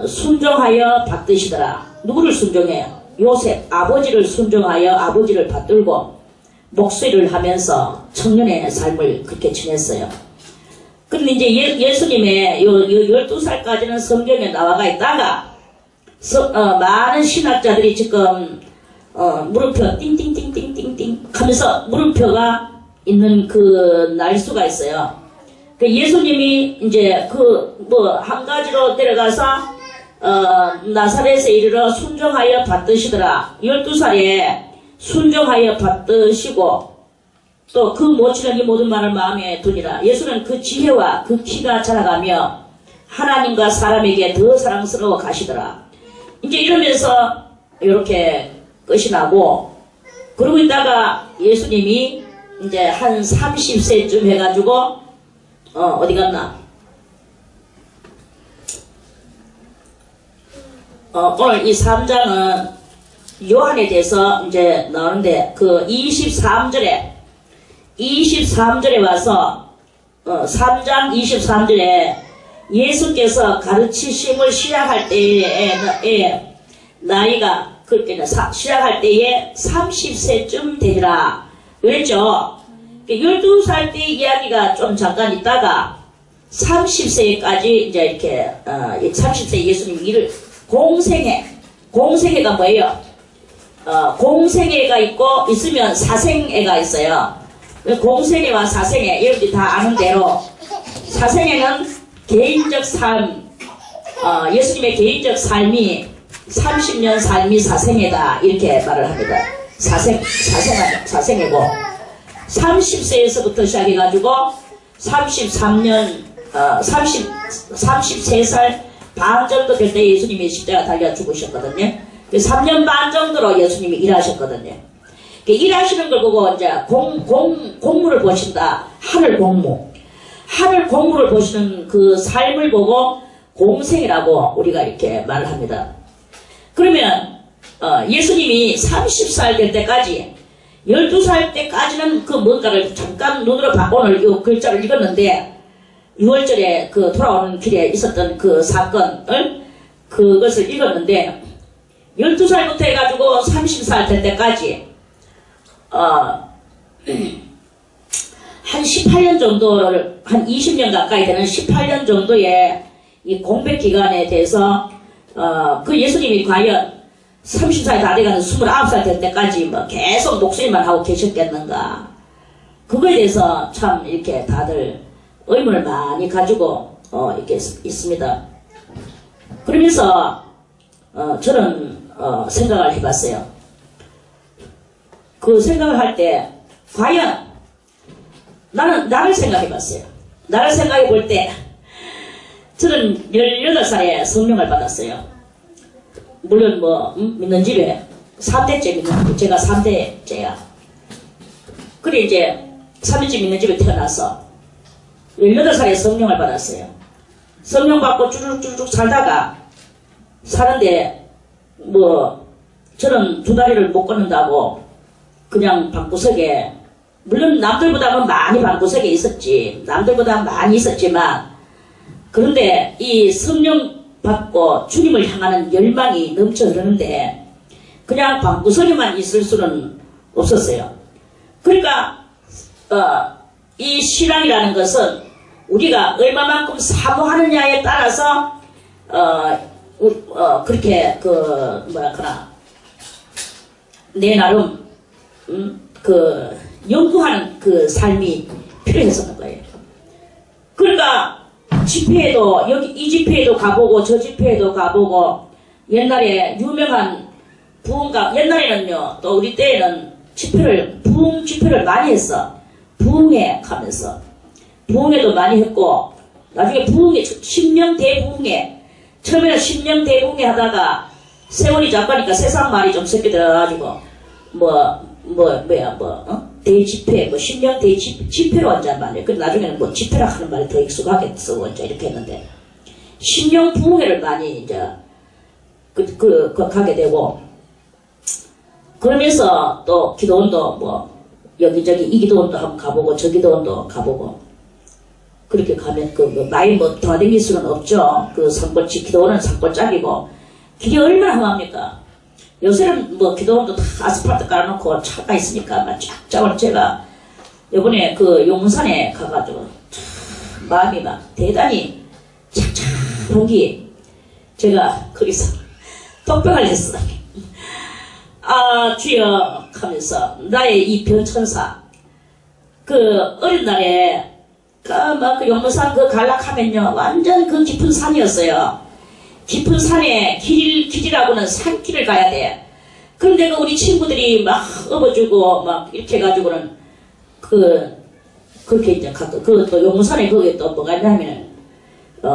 순종하여 받드시더라. 누구를 순종해요? 요셉 아버지를 순종하여 아버지를 받들고 목소리를 하면서 청년의 삶을 그렇게 지냈어요. 그런데 이제 예수님의 12살까지는 성경에 나와가 있다가 많은 신학자들이 지금 물음표 띵띵띵띵띵띵 하면서 물음표가 있는 그 날수가 있어요. 예수님이 이제 한 가지로 내려가서 나사렛에 이르러 순종하여 받드시더라. 12살에 순종하여 받드시고 또 그 모치는 이 모든 말을 마음에 두니라. 예수는 그 지혜와 그 키가 자라가며 하나님과 사람에게 더 사랑스러워 가시더라. 이제 이러면서 이렇게 끝이 나고, 그러고 있다가 예수님이 이제 한 30세쯤 해가지고 어디 갔나? 오늘 이 3장은 요한에 대해서 이제 나오는데, 그 23절에 와서 3장 23절에 예수께서 가르치심을 시작할 때에 나이가 그렇게 시작할 때에 30세쯤 되리라 그랬죠. 12살 때 이야기가 좀 잠깐 있다가 30세까지 이제 이렇게 30세 예수님 일을 공생애가 뭐예요? 공생애가 있으면 사생애가 있어요. 공생애와 사생애, 여러분들이 다 아는 대로 사생애는 개인적 삶, 예수님의 개인적 삶이 30년 삶이 사생애다 이렇게 말을 합니다. 사생애고, 30세에서부터 시작해가지고 33살 반 정도 될 때 예수님이 십자가 달려 죽으셨거든요. 3년 반 정도로 예수님이 일하셨거든요. 일하시는 걸 보고 이제 공무를 보신다. 하늘 공무를 보시는 그 삶을 보고 공생이라고 우리가 이렇게 말을 합니다. 그러면 예수님이 30살 될 때까지 12살 때까지는 그 뭔가를 잠깐 눈으로 바꿔놓은 요 글자를 읽었는데 6월절에 그 돌아오는 길에 있었던 그 사건을 그것을 읽었는데 12살부터 해가지고 30살 될 때까지 한 18년 정도를 한 20년 가까이 되는 18년 정도의 이 공백 기간에 대해서 그 예수님이 과연 30살 다 돼가는 29살 될 때까지 뭐 계속 목소리만 하고 계셨겠는가. 그거에 대해서 참 이렇게 다들 의문을 많이 가지고 이렇게 있습니다. 그러면서 저는 생각을 해봤어요. 그 생각을 할 때 과연 나를 생각해봤어요. 나를 생각해볼 때 저는 18살에 성령을 받았어요. 물론 뭐 믿는 집에 3대째 믿는, 제가 3대째야. 그래 이제 3대째 믿는 집에 태어나서 18살에 성령을 받았어요. 성령 받고 쭈룩쭈룩 살다가 사는데 뭐 저는 2다리를 못 걷는다고 그냥 방구석에, 물론 남들보다는 많이 방구석에 있었지, 남들보다 많이 있었지만, 그런데 이 성령 받고 주님을 향하는 열망이 넘쳐 흐르는데 그냥 방구석에만 있을 수는 없었어요. 그러니까 이 신앙이라는 것은 우리가 얼마만큼 사모하느냐에 따라서 그렇게 그 뭐랄까나 내 나름 그 연구하는 그 삶이 필요했었던 거예요. 그러니까 집회에도 이 집회에도 가보고 저 집회에도 가보고, 옛날에 유명한 부흥가, 옛날에는요 또 우리 때에는 부흥 집회를 많이 했어. 부흥회 하면서 부흥회도 많이 했고, 나중에 부흥회, 신명 대부흥회, 처음에는 신명 대부흥회 하다가 세월이 자빠니까 세상 말이 좀 섞여 들어가지고 대집회, 신명 대집회로 한단 말이에요. 그 나중에는 뭐 집회라 하는 말이 더 익숙하게 쓰고 이제 이렇게 했는데, 신명 부흥회를 많이 이제 가게 되고, 그러면서 또 기도원도 뭐 여기저기 이 기도원도 한번 가보고 저 기도원도 가보고, 그렇게 가면 많이 뭐 돌아다닐 수는 없죠. 그 산골집 기도원은 산골짜기고 길이 얼마나 험합니까? 요새는 뭐 기도원도 다 아스팔트 깔아놓고 차가 있으니까 막 쫙쫙. 제가 요번에 그 용산에 가가지고 참 마음이 막 대단히 착착하기, 제가 거기서 독백을 했어. 아 주여 하면서 나의 이 변천사, 그 어린 날에 그 용산 그 갈락하면요 완전 그 깊은 산이었어요. 깊은 산에 길이라고는 산길을 가야 돼. 그런데 그 우리 친구들이 막 업어주고 막 이렇게 해가지고는 그렇게 이제 또 용산에 거기 또 뭐가 있냐면은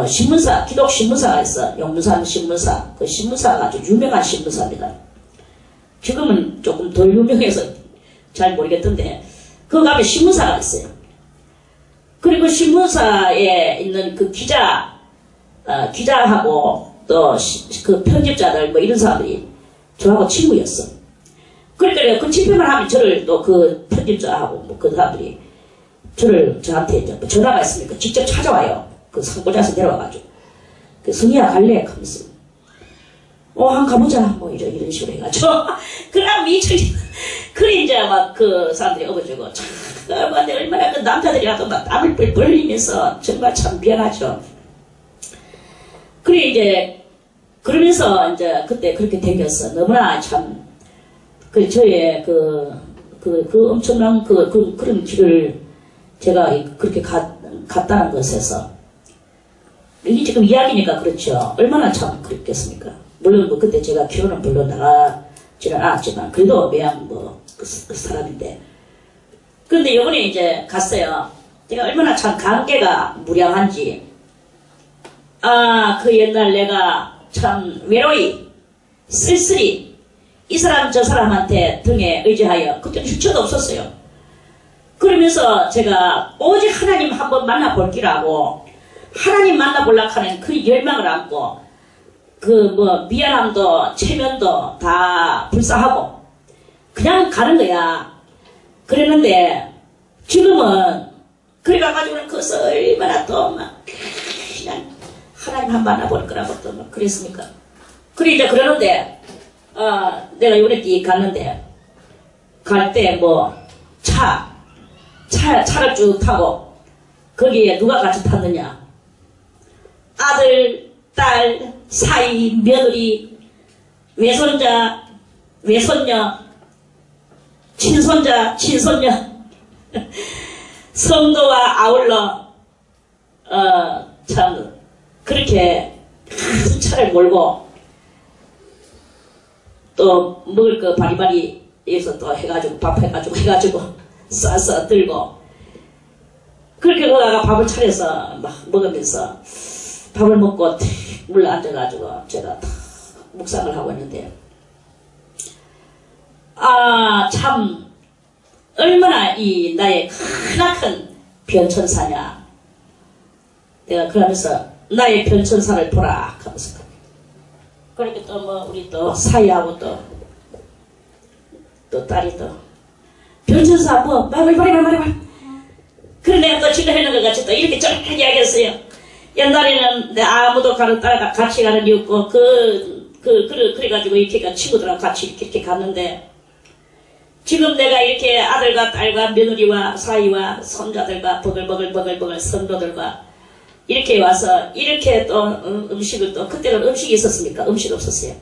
신문사, 기독 신문사가 있어. 용산 신문사. 그 신문사가 아주 유명한 신문사입니다. 지금은 조금 덜 유명해서 잘 모르겠던데, 그거 가면 신문사가 있어요. 그리고 신문사에 있는 그 기자하고 또 그 편집자들 뭐 이런 사람들이 저하고 친구였어. 그러니까 그 집회만 하면 저를 또 그 편집자하고 뭐 그 사람들이 저한테 이제 뭐 전화가 있으니까 직접 찾아와요. 그 산골에서 내려와가지고 성희야 갈래? 하면서 한번 가보자 뭐 이런 식으로 해가지고 그럼 그래 이제 막 그 사람들이 업어주고 참 얼마나 그 남자들이라도 막 땀을 뻘뻘 흘리면서 정말 참 미안하죠. 그래 이제 그러면서 이제 그때 그렇게 댕겼어. 너무나 참 저의 그 엄청난 그런 길을 제가 그렇게 갔다는 것에서, 이게 지금 이야기니까 그렇죠. 얼마나 참 그랬겠습니까. 물론 뭐 그때 제가 기로는 별로 나가지는 않았지만 그래도 매양 그 사람인데, 그런데 요번에 이제 갔어요. 제가 얼마나 참 관계가 무량한지, 그 옛날 내가 참 외로이 쓸쓸히 이 사람 저 사람한테 등에 의지하여, 그때는 휴처도 없었어요. 그러면서 제가 오직 하나님 한번 만나볼기라고, 하나님 만나보려고 하는 그 열망을 안고 미안함도 체면도 다 불사하고 그냥 가는 거야. 그랬는데 지금은 그래가지고는 그것을 얼마나 또 막 그냥 하나님 한 만나볼 거라고 또 막 그랬습니까? 그래 이제 그러는데 내가 이번에 띠 갔는데 갈 때 뭐 차를 쭉 타고 거기에 누가 같이 탔느냐? 아들, 딸, 사이, 며느리, 외손자, 외손녀, 친손자, 친손녀, 성도와 아울러, 참, 그렇게 큰 차를 몰고, 또, 먹을 거 바리바리, 여기서 또 해가지고, 밥 해가지고, 싸서 들고, 그렇게 거다가 밥을 차려서 막 먹으면서, 밥을 먹고, 물러 앉아가지고, 제가 다 묵상을 하고 있는데, 참, 얼마나 이 나의 크나큰 변천사냐. 내가 그러면서 나의 변천사를 보라 하면서. 그렇게 또 뭐 우리 또 사이하고 또 딸이 또 변천사 뭐 말이. 그래 내가 또 지금 해놓은 것 같이 또 이렇게 쫙 이야기했어요. 옛날에는 아무도 따라 같이 가는 게 없고 그래가지고 이렇게 친구들하고 같이 이렇게 갔는데. 지금 내가 이렇게 아들과 딸과 며느리와 사이와 손자들과 버글버글 성도들과 이렇게 와서 이렇게 또 음식을 또 그때는 음식이 있었습니까? 음식 없었어요.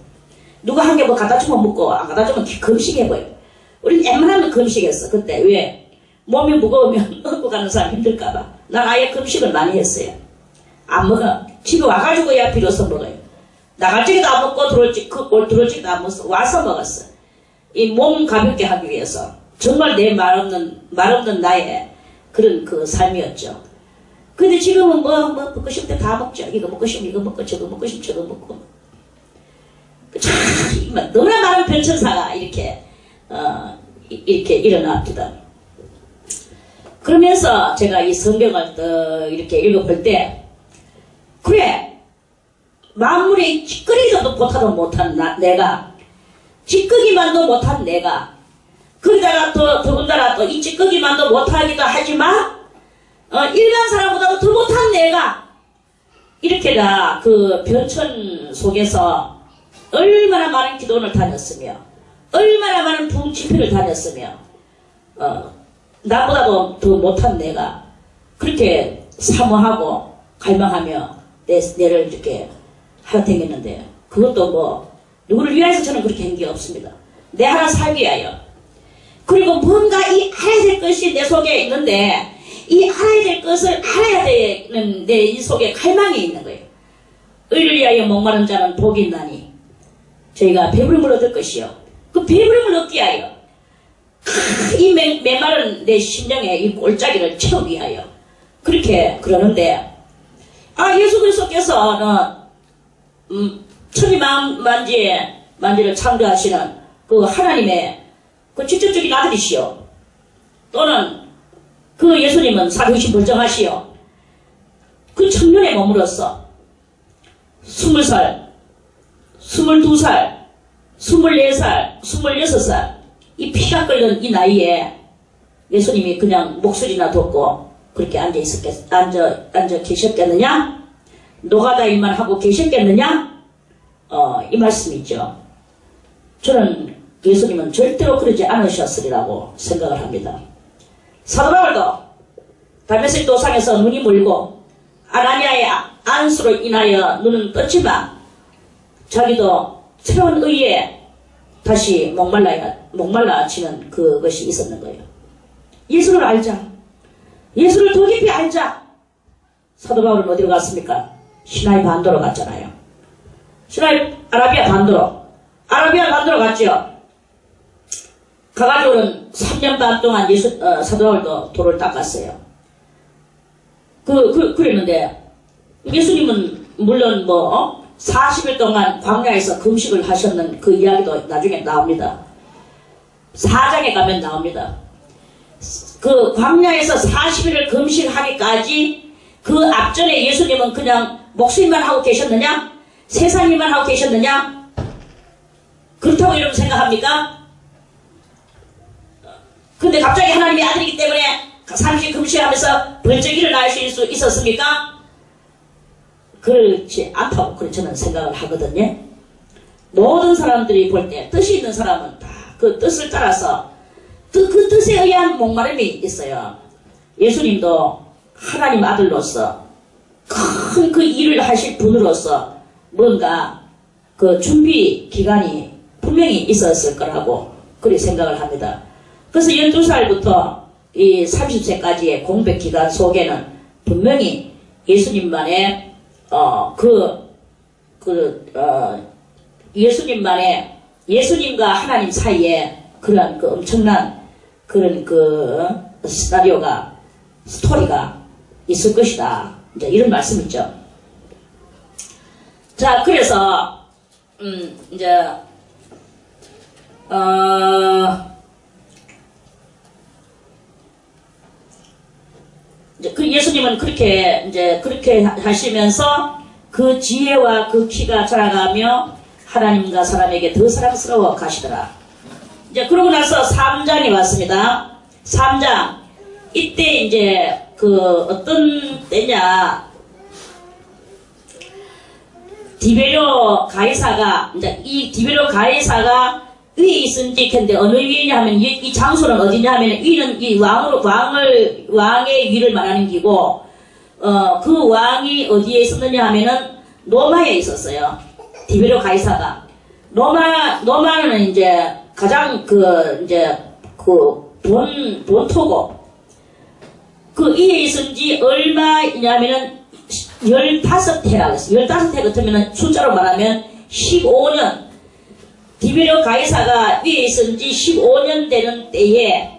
누가 한 개 뭐 갖다 주면 먹고 안 갖다 주면 금식해버려. 우린 웬만하면 금식했어. 그때 왜? 몸이 무거우면 얻고 가는 사람 힘들까봐. 난 아예 금식을 많이 했어요. 안 먹어. 집에 와가지고야 비로소 먹어요. 나갈 적에도 안 먹고 들어올 적에도 안 먹었어. 와서 먹었어. 이 몸 가볍게 하기 위해서 정말 내 말 없는 나의 그런 그 삶이었죠. 근데 지금은 뭐 먹고 싶을 때 다 먹죠. 이거 먹고 싶으면 이거 먹고 저거 먹고 싶으면 저거 먹고 참 너무나 많은 변천사가 이렇게 일어납니다. 그러면서 제가 이 성경을 또 이렇게 읽어볼 때 그래 만물의 찌꺼기도 보타도 못한 내가 찌꺼기만도 못한 내가 그러다가 또 더군다나 또 이 찌꺼기만도 못하기도 하지만 일반 사람보다도 더 못한 내가 이렇게 다 그 변천 속에서 얼마나 많은 기도원을 다녔으며 얼마나 많은 부흥집회를 다녔으며 나보다도 더 못한 내가 그렇게 사모하고 갈망하며 내를 이렇게 하여탱했는데 그것도 뭐 누구를 위해서 저는 그렇게 한 게 없습니다. 내 하나 살기 위하여. 그리고 뭔가 이 알아야 될 것이 내 속에 있는데 이 알아야 될 것을 알아야 되는 내 이 속에 갈망이 있는 거예요. 의를 위하여 목마른 자는 복이 있나니 저희가 배부름을 얻을 것이요. 그 배부름을 얻기 위하여 이 메마른 내 심령의 이 골짜기를 채우기 위하여 그렇게 그러는데 예수 그리스도께서는 천지 만지를 창조하시는 그 하나님의 그 직접적인 아들이시오. 또는 그 예수님은 사도이신 벌정하시오. 그 청년의 몸으로서 20살, 22살, 24살, 26살 이 피가 끓는 이 나이에 예수님이 그냥 목소리나 돋고 그렇게 앉아 계셨겠느냐? 노가다 일만 하고 계셨겠느냐? 이 말씀이죠. 저는 예수님은 절대로 그러지 않으셨으리라고 생각을 합니다. 사도 바울도 다메섹 도상에서 눈이 멀고 아나니아의 안수로 인하여 눈은 떴지만 자기도 새로운 의에 다시 목말라지는 그것이 있었는 거예요. 예수를 알자. 예수를 더 깊이 알자. 사도 바울은 어디로 갔습니까? 시나이 반도로 갔잖아요. 아라비아 반도로 갔죠. 가가지고는 3년 반 동안 사도 바울도 도를 닦았어요. 그랬는데, 예수님은 물론 40일 동안 광야에서 금식을 하셨는 그 이야기도 나중에 나옵니다. 4장에 가면 나옵니다. 그 광야에서 40일을 금식하기까지 그 앞전에 예수님은 그냥 목숨만 하고 계셨느냐? 세상 일만 하고 계셨느냐? 그렇다고 여러분 생각합니까? 근데 갑자기 하나님의 아들이기 때문에 30일 금식하면서 번쩍 일어날 수 있었습니까? 그렇지 않다고 그렇게 저는 생각을 하거든요. 모든 사람들이 볼 때 뜻이 있는 사람은 다 그 뜻을 따라서 그 뜻에 의한 목마름이 있어요. 예수님도 하나님 아들로서 큰 그 일을 하실 분으로서 뭔가 그 준비 기간이 분명히 있었을 거라고 그렇게 생각을 합니다. 그래서 12살부터 이 30세까지의 공백 기간 속에는 분명히 예수님만의 예수님과 하나님 사이에 그런 그 엄청난 그런 그 스토리가 있을 것이다. 이제 이런 말씀이죠. 자, 그래서, 이제, 그 예수님은 그렇게 하시면서 그 지혜와 그 키가 자라가며 하나님과 사람에게 더 사랑스러워 가시더라. 이제 그러고 나서 3장이 왔습니다. 3장. 이때 이제 어떤 때냐. 디베료 가이사가, 이제 이 디베료 가이사가 위에 있은지 했는데 어느 위냐 하면 이 장소는 어디냐 하면 위는 이 왕의 위를 말하는 기고, 그 왕이 어디에 있었느냐 하면은 로마에 있었어요. 디베료 가이사가. 로마는 이제 가장 본토고, 그 이에 있은지 얼마냐면은 15해라고 했어요. 15해 같으면은 숫자로 말하면 15년. 디베료 가이사가 위에 있은지 15년 되는 때에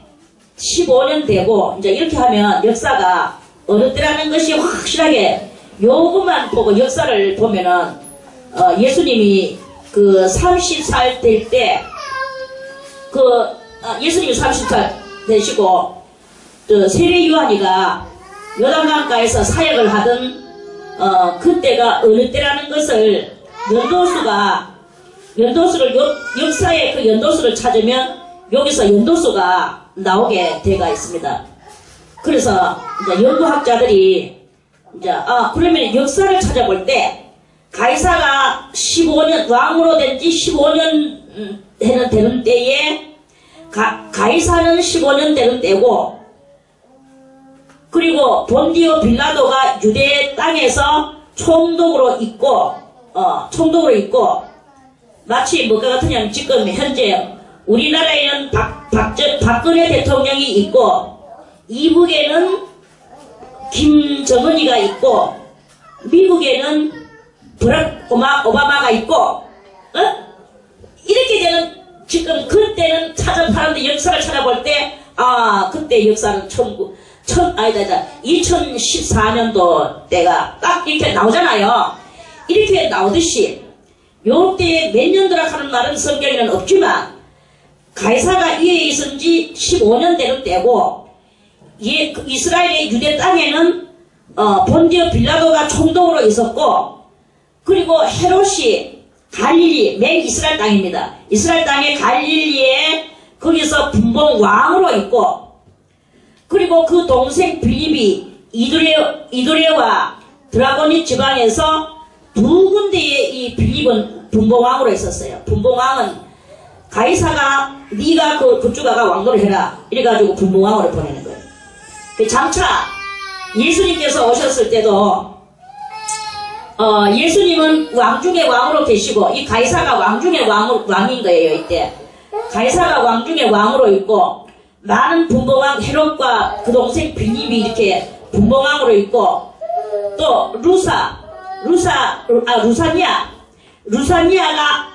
15년 되고, 이제 이렇게 하면 역사가 어느 때라는 것이 확실하게 요것만 보고 역사를 보면은, 예수님이 30살 될 때, 예수님이 30살 되시고, 세례 요한이가 요단강가에서 사역을 하던, 그때가 어느 때라는 것을 연도수를 역사의 그 연도수를 찾으면 여기서 연도수가 나오게 되어 있습니다. 그래서 이제 연구학자들이 이제 그러면 역사를 찾아볼 때 가이사가 15년 왕으로 된 지 15년 되는 때에 가이사는 15년 되는 때고, 그리고 본디오 빌라도가 유대 땅에서 총독으로 있고 마치 뭐가 같으냐면 지금 현재 우리나라에는 박근혜 대통령이 있고, 이북에는 김정은이가 있고, 미국에는 버락 오바마가 있고, 이렇게 되는, 지금 그때는 사람들 역사를 찾아볼 때, 그때 역사는 2014년도 때가 딱 이렇게 나오잖아요. 이렇게 나오듯이, 요때 몇 년도라 하는 말은 성경에는 없지만, 가이사가 위에 있은지 15년 되는 때고, 이스라엘의 유대 땅에는 본디오 빌라도가 총독으로 있었고, 그리고 헤롯이 갈릴리, 맨 이스라엘 땅입니다. 이스라엘 땅의 갈릴리에 거기서 분봉 왕으로 있고, 그리고 그 동생 빌립이 이두레와 드라고니 지방에서 두 군데에 이 빌립은 분봉왕으로 있었어요. 분봉왕은 가이사가 네가 그쪽 가가 왕노를 해라 이래가지고 분봉왕으로 보내는 거예요. 장차 예수님께서 오셨을 때도 예수님은 왕 중에 왕으로 계시고, 이 가이사가 왕 중에 왕인 거예요. 이때 가이사가 왕 중에 왕으로 있고, 많은 분봉왕 헤롯과 그 동생 빌립이 이렇게 분봉왕으로 있고, 또 루사니아가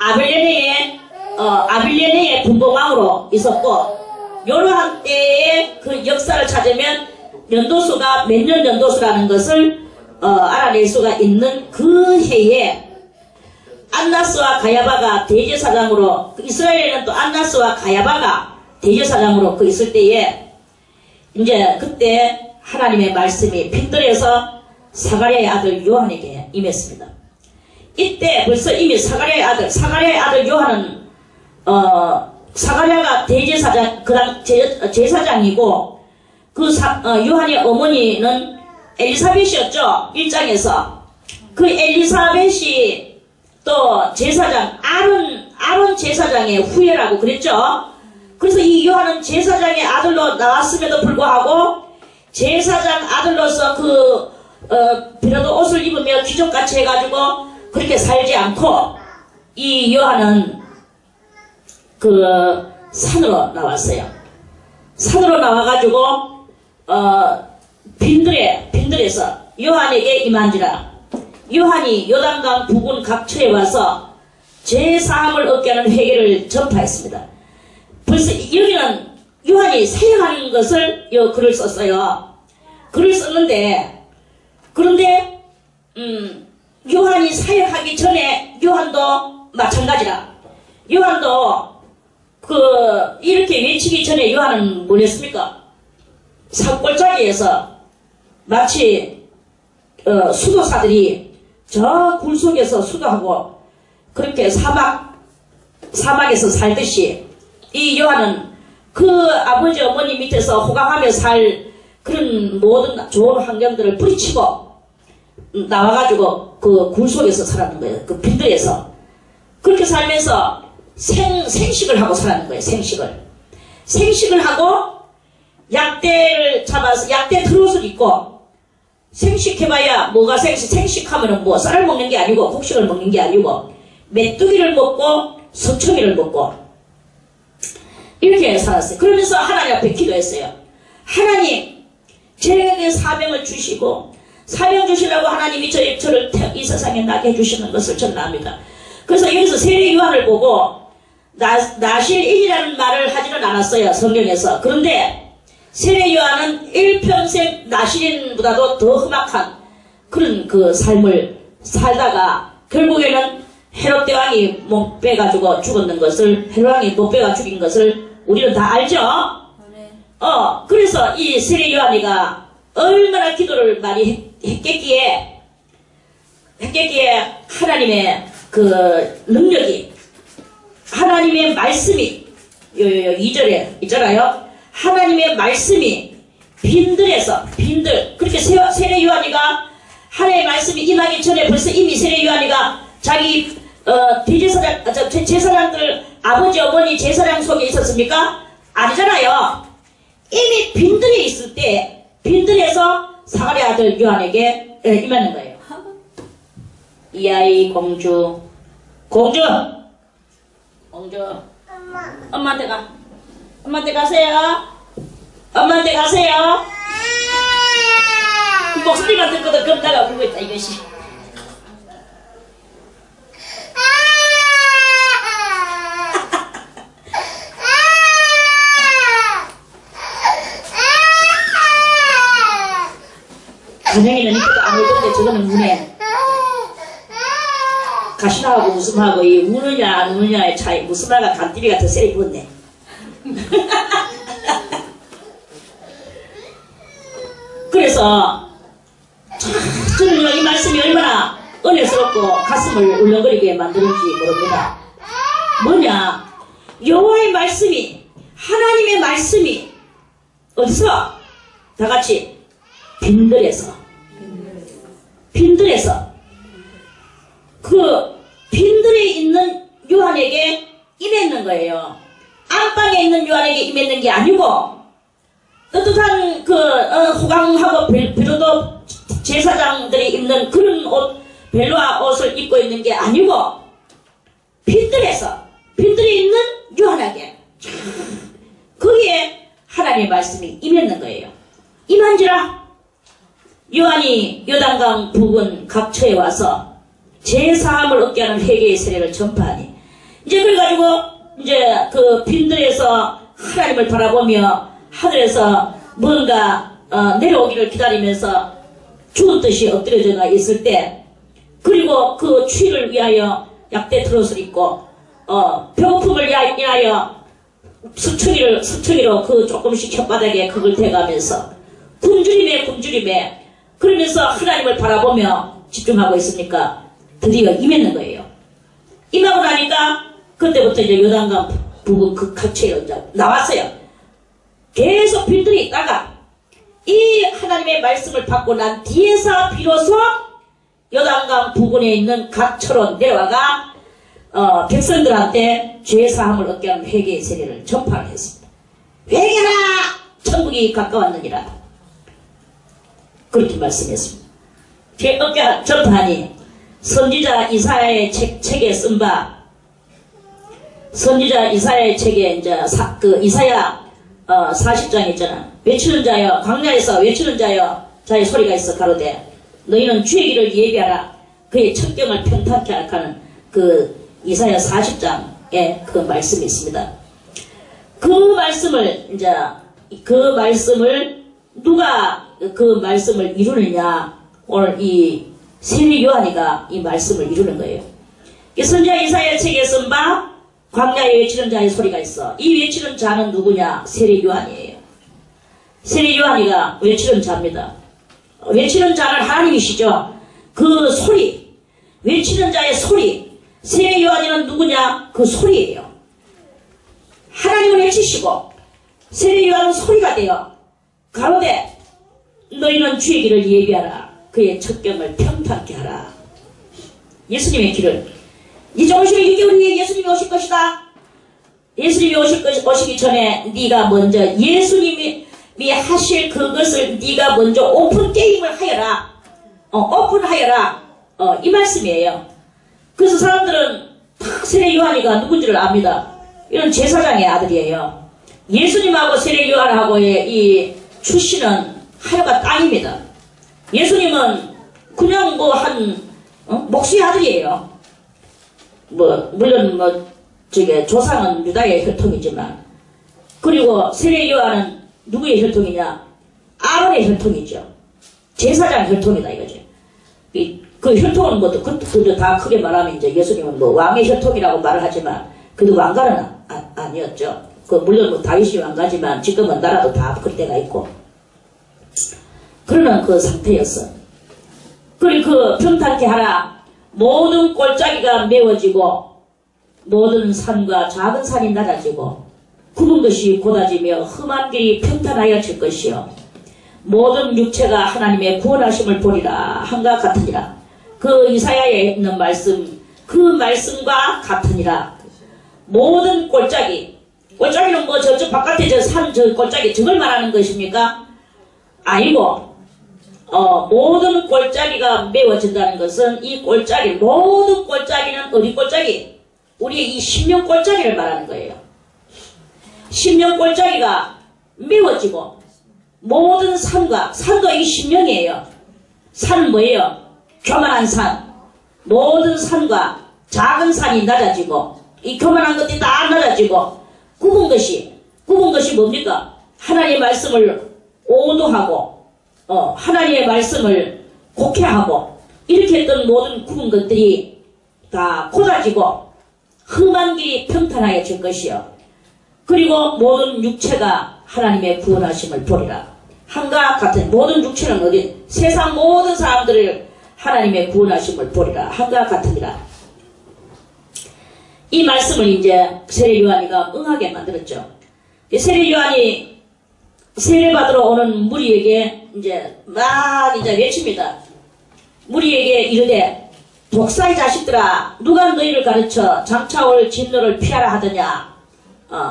아빌레네의 분봉왕으로 있었고, 요러한 때의 그 역사를 찾으면 연도수가 몇 년 연도수라는 것을 알아낼 수가 있는 그 해에 안나스와 가야바가 대제사장으로, 이스라엘에는 또 안나스와 가야바가 대제사장으로 있을 때에 이제 그때 하나님의 말씀이 핏들에서 사가랴의 아들 요한에게 임했습니다. 이때 벌써 이미 사가랴의 아들 요한은 사가랴가 대제사장, 그당 제사장이고, 요한의 어머니는 엘리사벳이었죠. 1장에서. 그 엘리사벳이 또 제사장, 아론 제사장의 후예라고 그랬죠. 그래서 이 요한은 제사장의 아들로 나왔음에도 불구하고, 제사장 아들로서 비로도 옷을 입으며 귀족같이 해가지고, 그렇게 살지 않고, 이 요한은 산으로 나왔어요. 산으로 나와가지고, 빈들에서 요한에게 임한지라. 요한이 요단강 부근 각처에 와서 제사함을 얻게 하는 회개를 전파했습니다. 벌써 여기는 요한이 사역하는 것을 글을 썼어요. 글을 썼는데, 그런데 요한이 사역하기 전에 요한도 마찬가지라. 요한도 이렇게 외치기 전에 요한은 뭘 했습니까? 산골짜기에서 마치 수도사들이 저 굴 속에서 수도하고 그렇게 사막에서 살듯이 이 요한은 아버지 어머니 밑에서 호강하며 살 그런 모든 좋은 환경들을 뿌리치고 나와가지고 굴 속에서 살았는 거예요. 빈들에서 그렇게 살면서 생식을 하고 살았는 거예요. 생식을 하고 약대를 잡아서 약대 트롯을 입고 생식해봐야 뭐가 생식하면은 뭐 쌀을 먹는 게 아니고 곡식을 먹는 게 아니고 메뚜기를 먹고 서초미를 먹고 이렇게 살았어요. 그러면서 하나님 앞에 기도했어요. 하나님, 제게 사명을 주시고 사명 주시라고 하나님이 저를 이 세상에 나게 해주시는 것을 저는 압니다. 그래서 여기서 세례 요한을 보고 나실인이라는 말을 하지는 않았어요. 성경에서. 그런데 세례 요한은 일평생 나실인보다도 더 험악한 그런 삶을 살다가 결국에는 헤롯 대왕이 못 빼가지고 죽었는 것을, 헤롯 왕이 못 빼가 죽인 것을 우리는 다 알죠? 네. 그래서 이 세례 요한이가 얼마나 기도를 많이 했겠기에 하나님의 능력이, 하나님의 말씀이, 2절에 있잖아요. 하나님의 말씀이 그렇게 세례 요한이가 하나님의 말씀이 임하기 전에 벌써 이미 세례 요한이가 자기 제사장들 아버지 어머니 제사장 속에 있었습니까? 아니잖아요. 이미 빈들에 있을 때 빈들에서 사가랴 아들 요한에게 임하는 거예요. 이 아이 공주 엄마한테 가세요. 목소리가 듣거든. 그럼 나가 울고 있다 이것이. 간영이는 이것도 안 울던데 저거는 우네. 가시나하고 웃음하고 이 우느냐 안 우느냐의 차이. 웃음하가 간띠비가 더 세게 붙네. 그래서 저는 이 말씀이 얼마나 은혜스럽고 가슴을 울렁거리게 만드는지 모릅니다. 뭐냐? 여호와의 말씀이, 하나님의 말씀이 어디서? 다같이 빈들에서 빈들에 있는 요한에게 임했는 거예요. 안방에 있는 요한에게 임했는 게 아니고 따뜻한 호강하고 비로도 제사장들이 입는 그런 벨로아 옷을 입고 있는 게 아니고 빈들에 있는 요한에게 거기에 하나님의 말씀이 임했는 거예요. 임한지라 요한이 요단강 부근 각처에 와서 제사함을 얻게 하는 회개의 세례를 전파하니 이제 그래가지고 이제 빈들에서 하나님을 바라보며 하늘에서 뭔가 내려오기를 기다리면서 죽은 듯이 엎드려져가 있을 때, 그리고 그 추위를 위하여 약대 트롯을 입고 배고픔을 위하여 수청이로 조금씩 혓바닥에 그걸 대가면서 굶주림에 그러면서 하나님을 바라보며 집중하고 있으니까 드디어 임했는 거예요. 임하고 나니까 그때부터 이제 요단강 부분 그 각처에 이제 나왔어요. 계속 빌들이 있다가 이 하나님의 말씀을 받고 난 뒤에서 비로소 요단강 부근에 있는 각처로 내려와가 백성들한테 죄사함을 얻게 하는 회개의 세례를 전파를 했습니다. 회개라! 천국이 가까웠느니라. 그렇게 말씀했습니다. 어깨 전파하니 선지자 이사야의 책에 쓴 바, 선지자 이사야의 책에 이제 이사야 40장 있잖아. 외치는 자여, 광야에서 외치는 자의 소리가 있어 가로되 너희는 주의 길을 예비하라. 그의 첩경을 평탄케 하라 하는 그 이사야 40장에 그 말씀이 있습니다. 그 말씀을 누가 그 말씀을 이루느냐. 오늘 이 세례 요한이가 이 말씀을 이루는 거예요. 이 선지자 이사야 책에 쓴 바 광야에 외치는 자의 소리가 있어. 이 외치는 자는 누구냐? 세례 요한이에요. 세례 요한이가 외치는 자입니다. 외치는 자는 하나님이시죠. 그 소리, 외치는 자의 소리, 세례 요한이는 누구냐? 그 소리예요. 하나님을 외치시고 세례 요한은 소리가 되어 가로되 너희는 주의 길을 예비하라. 그의 첩경을 평탄케 하라. 예수님의 길을 이제 오시는 6개월에 예수님이 오실 것이다. 예수님이 오시기 전에 네가 먼저 예수님이 하실 그것을 네가 먼저 오픈 게임을 하여라. 오픈하여라. 이 말씀이에요. 그래서 사람들은 딱 세례 요한이가 누군지를 압니다. 이런 제사장의 아들이에요. 예수님하고 세례 요한하고의 이 출신은 하여가 땅입니다. 예수님은 그냥 목수의 아들이에요. 물론 조상은 유다의 혈통이지만, 그리고 세례 요한은 누구의 혈통이냐? 아론의 혈통이죠. 제사장 혈통이다 이거죠. 그 혈통은 그것도 다 크게 말하면 이제 예수님은 왕의 혈통이라고 말을 하지만, 그래도 왕가는 아니었죠. 물론 다윗이 왕가지만 지금은 나라도 다 그때가 있고. 그러는 그 상태였어. 그리고 평탄케 하라. 모든 골짜기가 메워지고 모든 산과 작은 산이 낮아지고 굽은 것이 곧아지며 험한 길이 평탄하여질 것이요 모든 육체가 하나님의 구원하심을 보리라 한가 같으니라. 그 이사야에 있는 말씀, 그 말씀과 같으니라. 모든 골짜기는 저쪽 바깥에 저 골짜기 저걸 말하는 것입니까? 아니고 모든 골짜기가 메워진다는 것은 이 골짜기, 모든 골짜기는 어디 골짜기? 우리의 이 신명 골짜기를 말하는 거예요. 신명 골짜기가 메워지고 모든 산도 이 신명이에요. 산은 뭐예요? 교만한 산. 모든 산과 작은 산이 낮아지고 이 교만한 것들이 다 낮아지고 굽은 것이 뭡니까? 하나님의 말씀을 오도하고 하나님의 말씀을 곡해하고 이렇게 했던 모든 굽은 것들이 다 곧아지고 험한 길이 평탄하여질 것이요 그리고 모든 육체가 하나님의 구원하심을 보리라. 한가 같은 모든 육체는 어디? 세상 모든 사람들을 하나님의 구원하심을 보리라. 한가 같으니라. 이 말씀을 이제 세례 요한이가 응하게 만들었죠. 세례 요한이 세례받으러 오는 무리에게 이제 외칩니다. 무리에게 이르되 독사의 자식들아 누가 너희를 가르쳐 장차올 진노를 피하라 하더냐.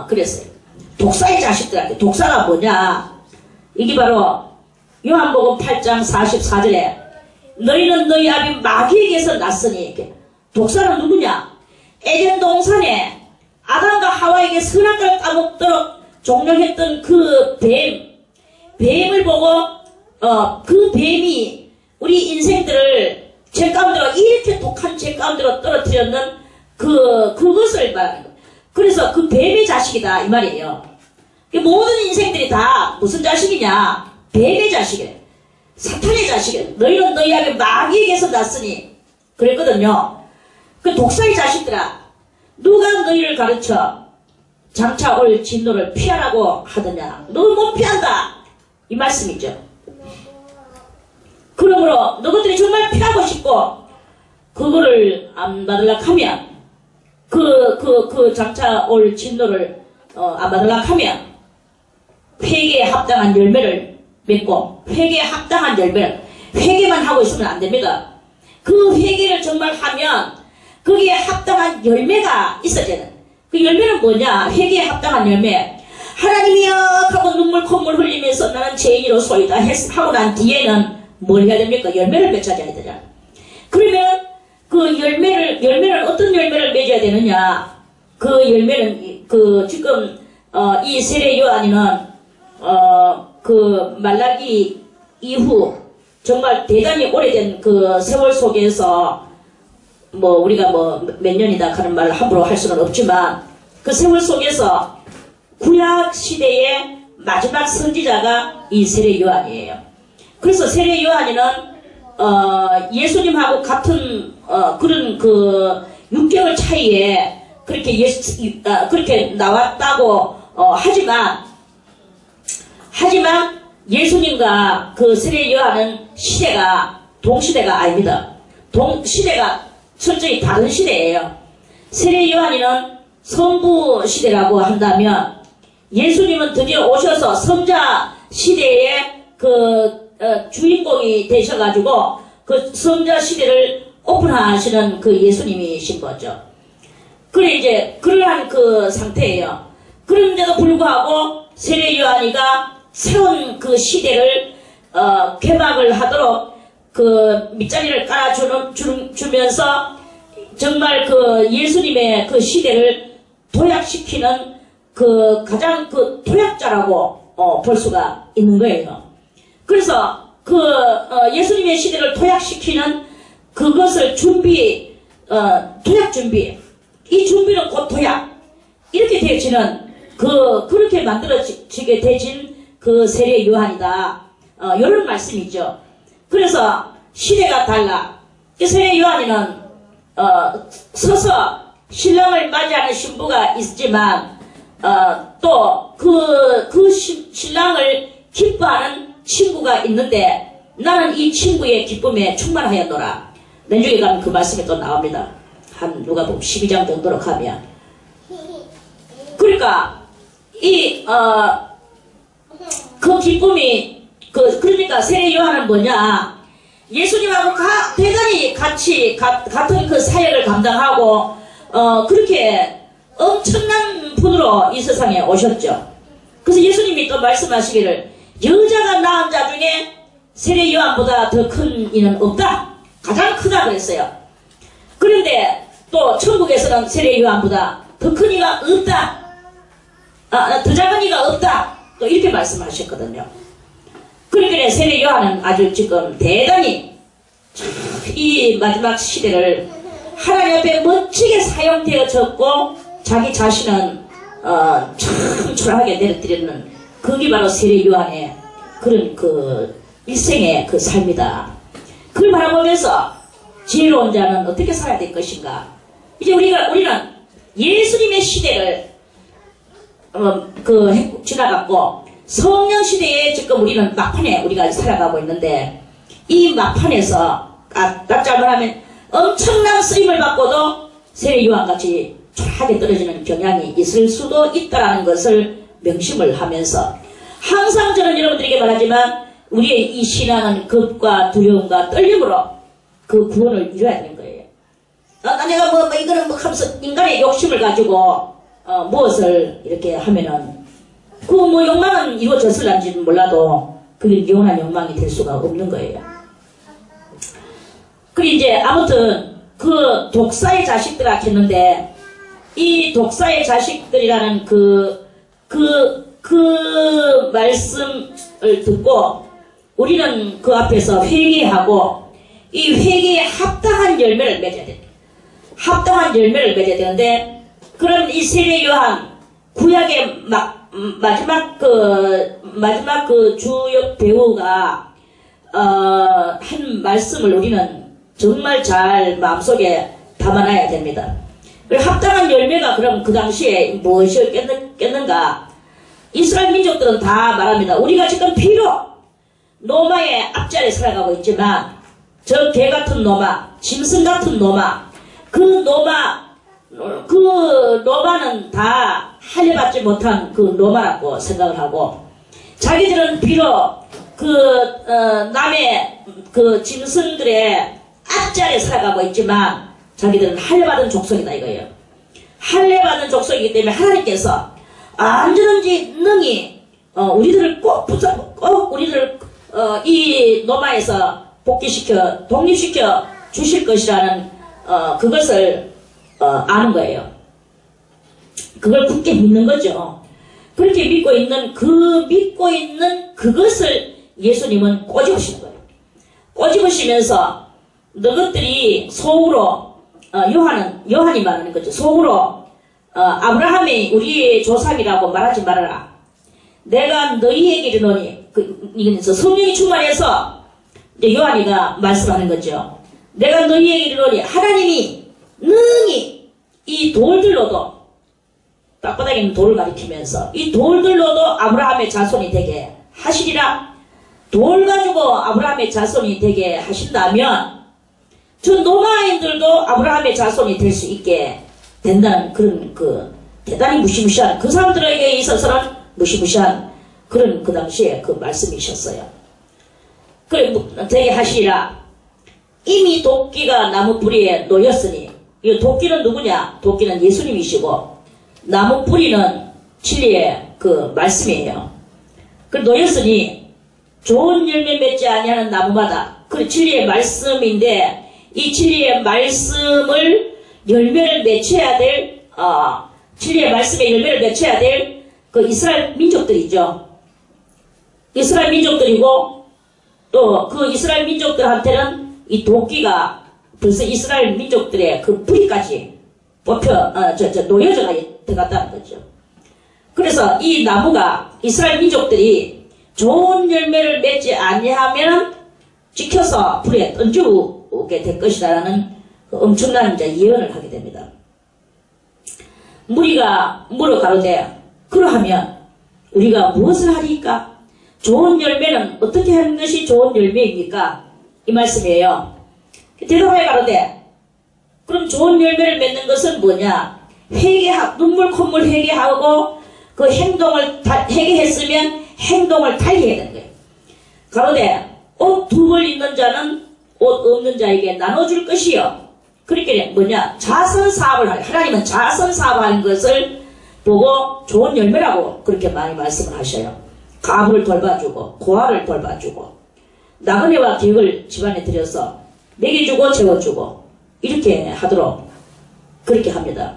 그랬어요. 독사의 자식들한테. 독사가 뭐냐? 이게 바로 요한복음 8장 44절에 너희는 너희 아비 마귀에게서 났으니. 독사는 누구냐? 에덴 동산에 아담과 하와에게 선악과를 따먹도록 종용했던 그 뱀을 보고 그 뱀이 우리 인생들을 죄 가운데로 이렇게 독한 죄 가운데로 떨어뜨렸는 그것을 말하는 거예요. 그래서 그 뱀의 자식이다 이 말이에요. 모든 인생들이 다 무슨 자식이냐? 뱀의 자식이래. 사탄의 자식이래. 너희는 너희 아비 마귀에게서 났으니 그랬거든요. 그 독사의 자식들아 누가 너희를 가르쳐 장차 올 진노를 피하라고 하더냐. 너 못 피한다 이 말씀이죠. 그러므로 너희들이 정말 피하고 싶고 그거를 안 받으려고 하면 그 장차 올 진노를, 안 받으려고 하면, 회개에 합당한 열매를 맺고, 회개에 합당한 열매를, 회개만 하고 있으면 안 됩니다. 그 회개를 정말 하면, 거기에 합당한 열매가 있어야 돼. 그 열매는 뭐냐? 회개에 합당한 열매. 하나님이여 하고 눈물 콧물 흘리면서 나는 죄인으로소이다 하고 난 뒤에는 뭘 해야 됩니까? 열매를 맺어야 되잖아. 그러면 그 열매를 어떤 열매를 맺어야 되느냐? 그 열매는 지금 이 세례 요한이는 그 말라기 이후 정말 대단히 오래된 그 세월 속에서 뭐 우리가 뭐 몇 년이다 하는 말을 함부로 할 수는 없지만 그 세월 속에서 구약 시대의 마지막 선지자가 이 세례 요한이에요. 그래서 세례 요한이는 예수님하고 같은 그런 그 6개월 차이에 그렇게 그렇게 나왔다고 하지만 예수님과 그 세례 요한은 시대가 동시대가 아닙니다. 시대가 철저히 다른 시대예요. 세례 요한이는 성부 시대라고 한다면 예수님은 드디어 오셔서 성자 시대의 주인공이 되셔가지고 그 성자 시대를 오픈하시는 그 예수님이신 거죠. 그래 이제 그러한 그 상태예요. 그런데도 불구하고 세례 요한이가 새로운 그 시대를 개막을 하도록 그 밑자리를 깔아주면서 정말 그 예수님의 그 시대를 도약시키는 그 가장 그 도약자라고 볼 수가 있는 거예요. 그래서 그 예수님의 시대를 도약시키는 그것을 도약 준비, 이 준비는 곧 도약 이렇게 되어지는 그렇게 만들어지게 되진 그 세례 요한이다. 이런 말씀이죠. 그래서 시대가 달라. 세례 요한이는 서서 신랑을 맞이하는 신부가 있지만 또 그 신랑을 기뻐하는 친구가 있는데 나는 이 친구의 기쁨에 충만하였노라. 내중에 가면 그 말씀이 또 나옵니다. 한 누가 보면 12장 정도로 가면. 그러니까 그 기쁨이 그러니까 세례 요한은 뭐냐? 예수님하고 대단히 같은 그 사역을 감당하고 그렇게 엄청난 분으로 이 세상에 오셨죠. 그래서 예수님이 또 말씀하시기를 여자가 낳은 자 중에 세례 요한보다 더 큰 이는 없다. 가장 크다 그랬어요. 그런데 또 천국에서는 세례 요한보다 더 큰 이가 없다. 더 작은 이가 없다. 또 이렇게 말씀하셨거든요. 그러니까 세례 요한은 아주 지금 대단히 이 마지막 시대를 하나님 앞에 멋지게 사용되어졌고 자기 자신은 참 초라하게 내려뜨리는 그게 바로 세례 요한의 그런 그 일생의 그 삶이다. 그걸 바라보면서 지혜로운 자는 어떻게 살아야 될 것인가. 이제 우리는 예수님의 시대를 지나갔고 성령 시대에 지금 우리는 막판에 우리가 살아가고 있는데 이 막판에서 딱 말하면 엄청난 쓰임을 받고도 세례 요한같이 초라하게 떨어지는 경향이 있을 수도 있다는 것을 명심을 하면서 항상 저는 여러분들에게 말하지만 우리의 이 신앙은 겁과 두려움과 떨림으로 그 구원을 이뤄야 되는 거예요. 내가 이거는 하면서 인간의 욕심을 가지고 무엇을 이렇게 하면은 그 욕망은 이루어졌을런지는 몰라도 그게 영원한 욕망이 될 수가 없는 거예요. 그리고 이제 아무튼 그 독사의 자식들아 했는데 이 독사의 자식들이라는 그 말씀을 듣고 우리는 그 앞에서 회개하고 이 회개에 합당한 열매를 맺어야 됩니다. 합당한 열매를 맺어야 되는데 그럼 이 세례 요한 구약의 마지막 그 주역 배우가 한 말씀을 우리는 정말 잘 마음속에 담아놔야 됩니다. 합당한 열매가 그럼 그 당시에 무엇이었겠는가? 이스라엘 민족들은 다 말합니다. 우리가 지금 비록 노마의 앞자리에 살아가고 있지만 저 개 같은 노마, 짐승 같은 노마, 그 노마 그 로마는 다 할례받지 못한 그 로마라고 생각을 하고, 자기들은 비록 남의 그 짐승들의 앞자리에 살아가고 있지만 자기들은 할례받은 족속이다 이거예요. 할례받은 족속이기 때문에 하나님께서 언제든지 능히 우리들을 꼭 우리들을 이 로마에서 복귀시켜 독립시켜 주실 것이라는 그것을 아는 거예요. 그걸 굳게 믿는 거죠. 그렇게 믿고 있는 그것을 예수님은 꼬집으시는 거예요. 꼬집으시면서 너희들이 속으로 요한이 말하는 거죠. 속으로 아브라함이 우리의 조상이라고 말하지 말아라. 내가 너희에게 이르노니 이건 성령이 충만해서 이제 요한이가 말씀하는 거죠. 내가 너희에게 이르노니 하나님이 능히 이 돌들로도, 땅바닥에 있는 돌을 가리키면서 이 돌들로도 아브라함의 자손이 되게 하시리라. 돌 가지고 아브라함의 자손이 되게 하신다면 저 로마인들도 아브라함의 자손이 될 수 있게 된다는 그런 대단히 무시무시한, 그 사람들에게 있어서는 무시무시한 그런 그 당시에 그 말씀이셨어요. 그래 되게 하시리라. 이미 도끼가 나무 뿌리에 놓였으니, 이 도끼는 누구냐? 도끼는 예수님이시고 나무 뿌리는 진리의 그 말씀이에요. 그 놓였으니 좋은 열매 맺지 아니하는 나무마다, 그 진리의 말씀인데 이 진리의 말씀을 열매를 맺혀야 될 진리의 말씀에 열매를 맺혀야 될 그 이스라엘 민족들이죠. 이스라엘 민족들이고 또 그 이스라엘 민족들한테는 이 도끼가 벌써 이스라엘 민족들의 그 뿌리까지 놓여져 들어갔다는 거죠. 그래서 이 나무가 이스라엘 민족들이 좋은 열매를 맺지 아니하면 찍혀서 불에 던지게 될 것이라는 엄청난 이제 예언을 하게 됩니다. 무리가 물어 가로되 그러하면 우리가 무엇을 하리까? 좋은 열매는 어떻게 하는 것이 좋은 열매입니까? 이 말씀이에요. 대답하여 가로되 그럼 좋은 열매를 맺는 것은 뭐냐? 눈물 콧물 회개하고 그 행동을 회개했으면 행동을 달리해야 되는 거예요. 가로되 옷 두 벌 있는 자는 옷 없는 자에게 나눠줄 것이요. 그렇게 뭐냐? 자선사업을 하려. 하나님은 자선사업하는 것을 보고 좋은 열매라고 그렇게 많이 말씀을 하셔요. 가부를 돌봐주고 고아를 돌봐주고 나그네와 객을 집안에 들여서 먹여주고 재워주고 이렇게 하도록 그렇게 합니다.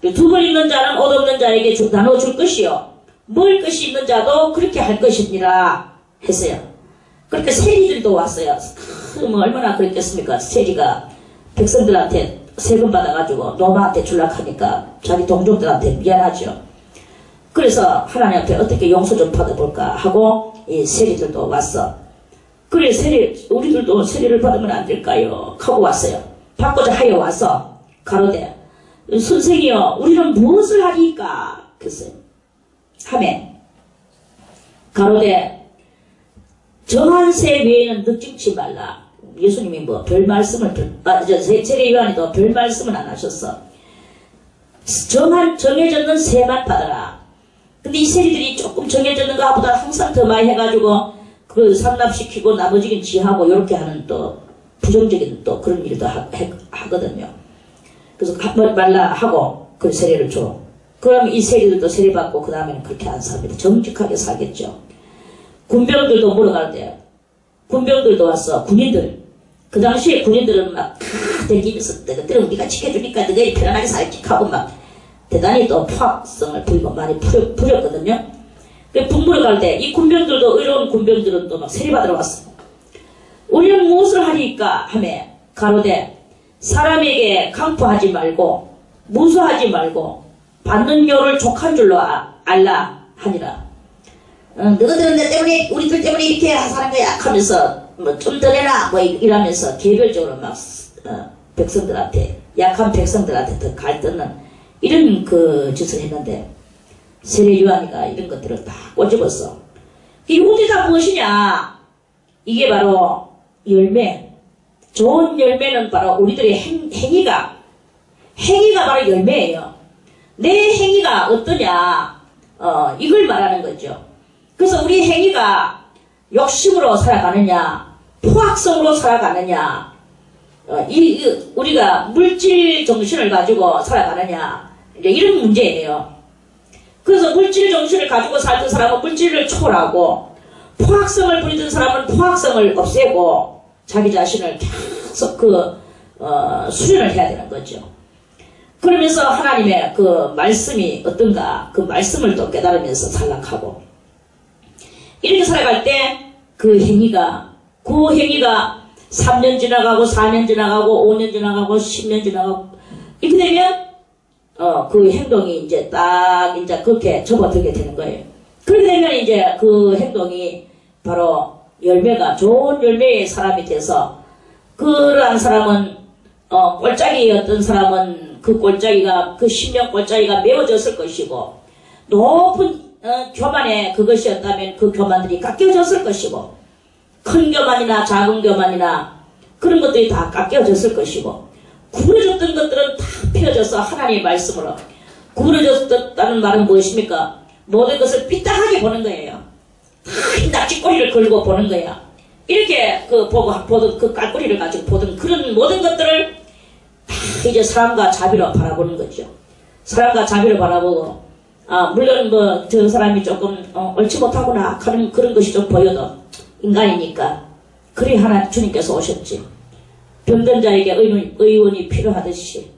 두 벌 있는 자는 옷 없는 자에게 나눠줄 것이요. 먹을 것이 있는 자도 그렇게 할 것이니라 했어요. 그렇게 세리들도 왔어요. 얼마나 그랬겠습니까? 세리가 백성들한테 세금 받아가지고 로마한테 줄락하니까 자기 동족들한테 미안하죠. 그래서 하나님 앞에 어떻게 용서 좀 받아볼까 하고 이 세리들도 왔어. 그래 우리들도 세리를 받으면 안 될까요? 하고 왔어요. 받고자 하여 와서 가로되 선생이여 우리는 무엇을 하리까? 그랬어요. 하매 가로되 정한 새 외에는 늑증치 말라. 예수님이 뭐 별 말씀을 세례 요한이도 별 말씀은 안 하셨어. 정해졌는 새만 받아라. 근데 이 세리들이 조금 정해졌는 것보다 항상 더 많이 해가지고 그 상납시키고 나머지는 지하고 이렇게 하는 또 부정적인 또 그런 일도 하거든요. 그래서 말라 하고 그 세례를 줘. 그러면 이 세리들도 세례 받고 그 다음에는 그렇게 안 삽니다. 정직하게 살겠죠. 군병들도 물어가는데 군병들도 왔어. 군인들. 그 당시에 군인들은 막 댕기면서 너희들은 우리가 지켜주니까 너희들이 편안하게 살지 하고 막 대단히 또 포악성을 부리고 많이 부렸거든요. 그 분부를 갈 때 이 군병들도 의로운 군병들은 또 막 세례받으러 왔어. 우리는 무엇을 하리까 하며 가로되 사람에게 강포하지 말고 무수하지 말고 받는 요를 족한 줄로 알라 하니라. 너희들은 내 때문에 우리들 때문에 이렇게 사는 거야 하면서 뭐 좀 더 내라 뭐 이러면서 개별적으로 막 백성들한테 약한 백성들한테 더 갈등은 이런 그 짓을 했는데 세례 요한이가 이런 것들을 다 꼬집었어. 이 문제가 무엇이냐? 이게 바로 열매. 좋은 열매는 바로 우리들의 행위가 바로 열매예요. 내 행위가 어떠냐, 이걸 말하는 거죠. 그래서 우리 행위가 욕심으로 살아가느냐, 포악성으로 살아가느냐, 우리가 물질 정신을 가지고 살아가느냐, 이제 이런 문제예요. 그래서 물질 정신을 가지고 살던 사람은 물질을 초월하고, 포악성을 부리던 사람은 포악성을 없애고, 자기 자신을 계속 수련을 해야 되는 거죠. 그러면서 하나님의 그 말씀이 어떤가, 그 말씀을 또 깨달으면서 살락하고, 이렇게 살아갈 때 그 행위가 3년 지나가고 4년 지나가고 5년 지나가고 10년 지나가고 이렇게 되면 그 행동이 이제 딱 이제 그렇게 접어들게 되는 거예요. 그렇게 되면 이제 그 행동이 바로 열매가 좋은 열매의 사람이 돼서 그러한 사람은 꼴짜기였던 사람은 그 꼴짜기가 그 10년 꼴짜기가 메워졌을 것이고 높은 교만에 그것이었다면 그 교만들이 깎여졌을 것이고 큰 교만이나 작은 교만이나 그런 것들이 다 깎여졌을 것이고 구부러졌던 것들은 다 펴져서 하나님의 말씀으로 구부러졌다는 말은 무엇입니까? 모든 것을 삐딱하게 보는 거예요. 다 낙지꼬리를 걸고 보는 거야. 이렇게 보던 그 깔꼬리를 가지고 보던 그런 모든 것들을 다 이제 사람과 자비로 바라보는 거죠. 사람과 자비로 바라보고 물론 저 사람이 조금 옳지 못하구나 그런 것이 좀 보여도 인간이니까 그리 주님께서 오셨지. 병든 자에게 의원이 필요하듯이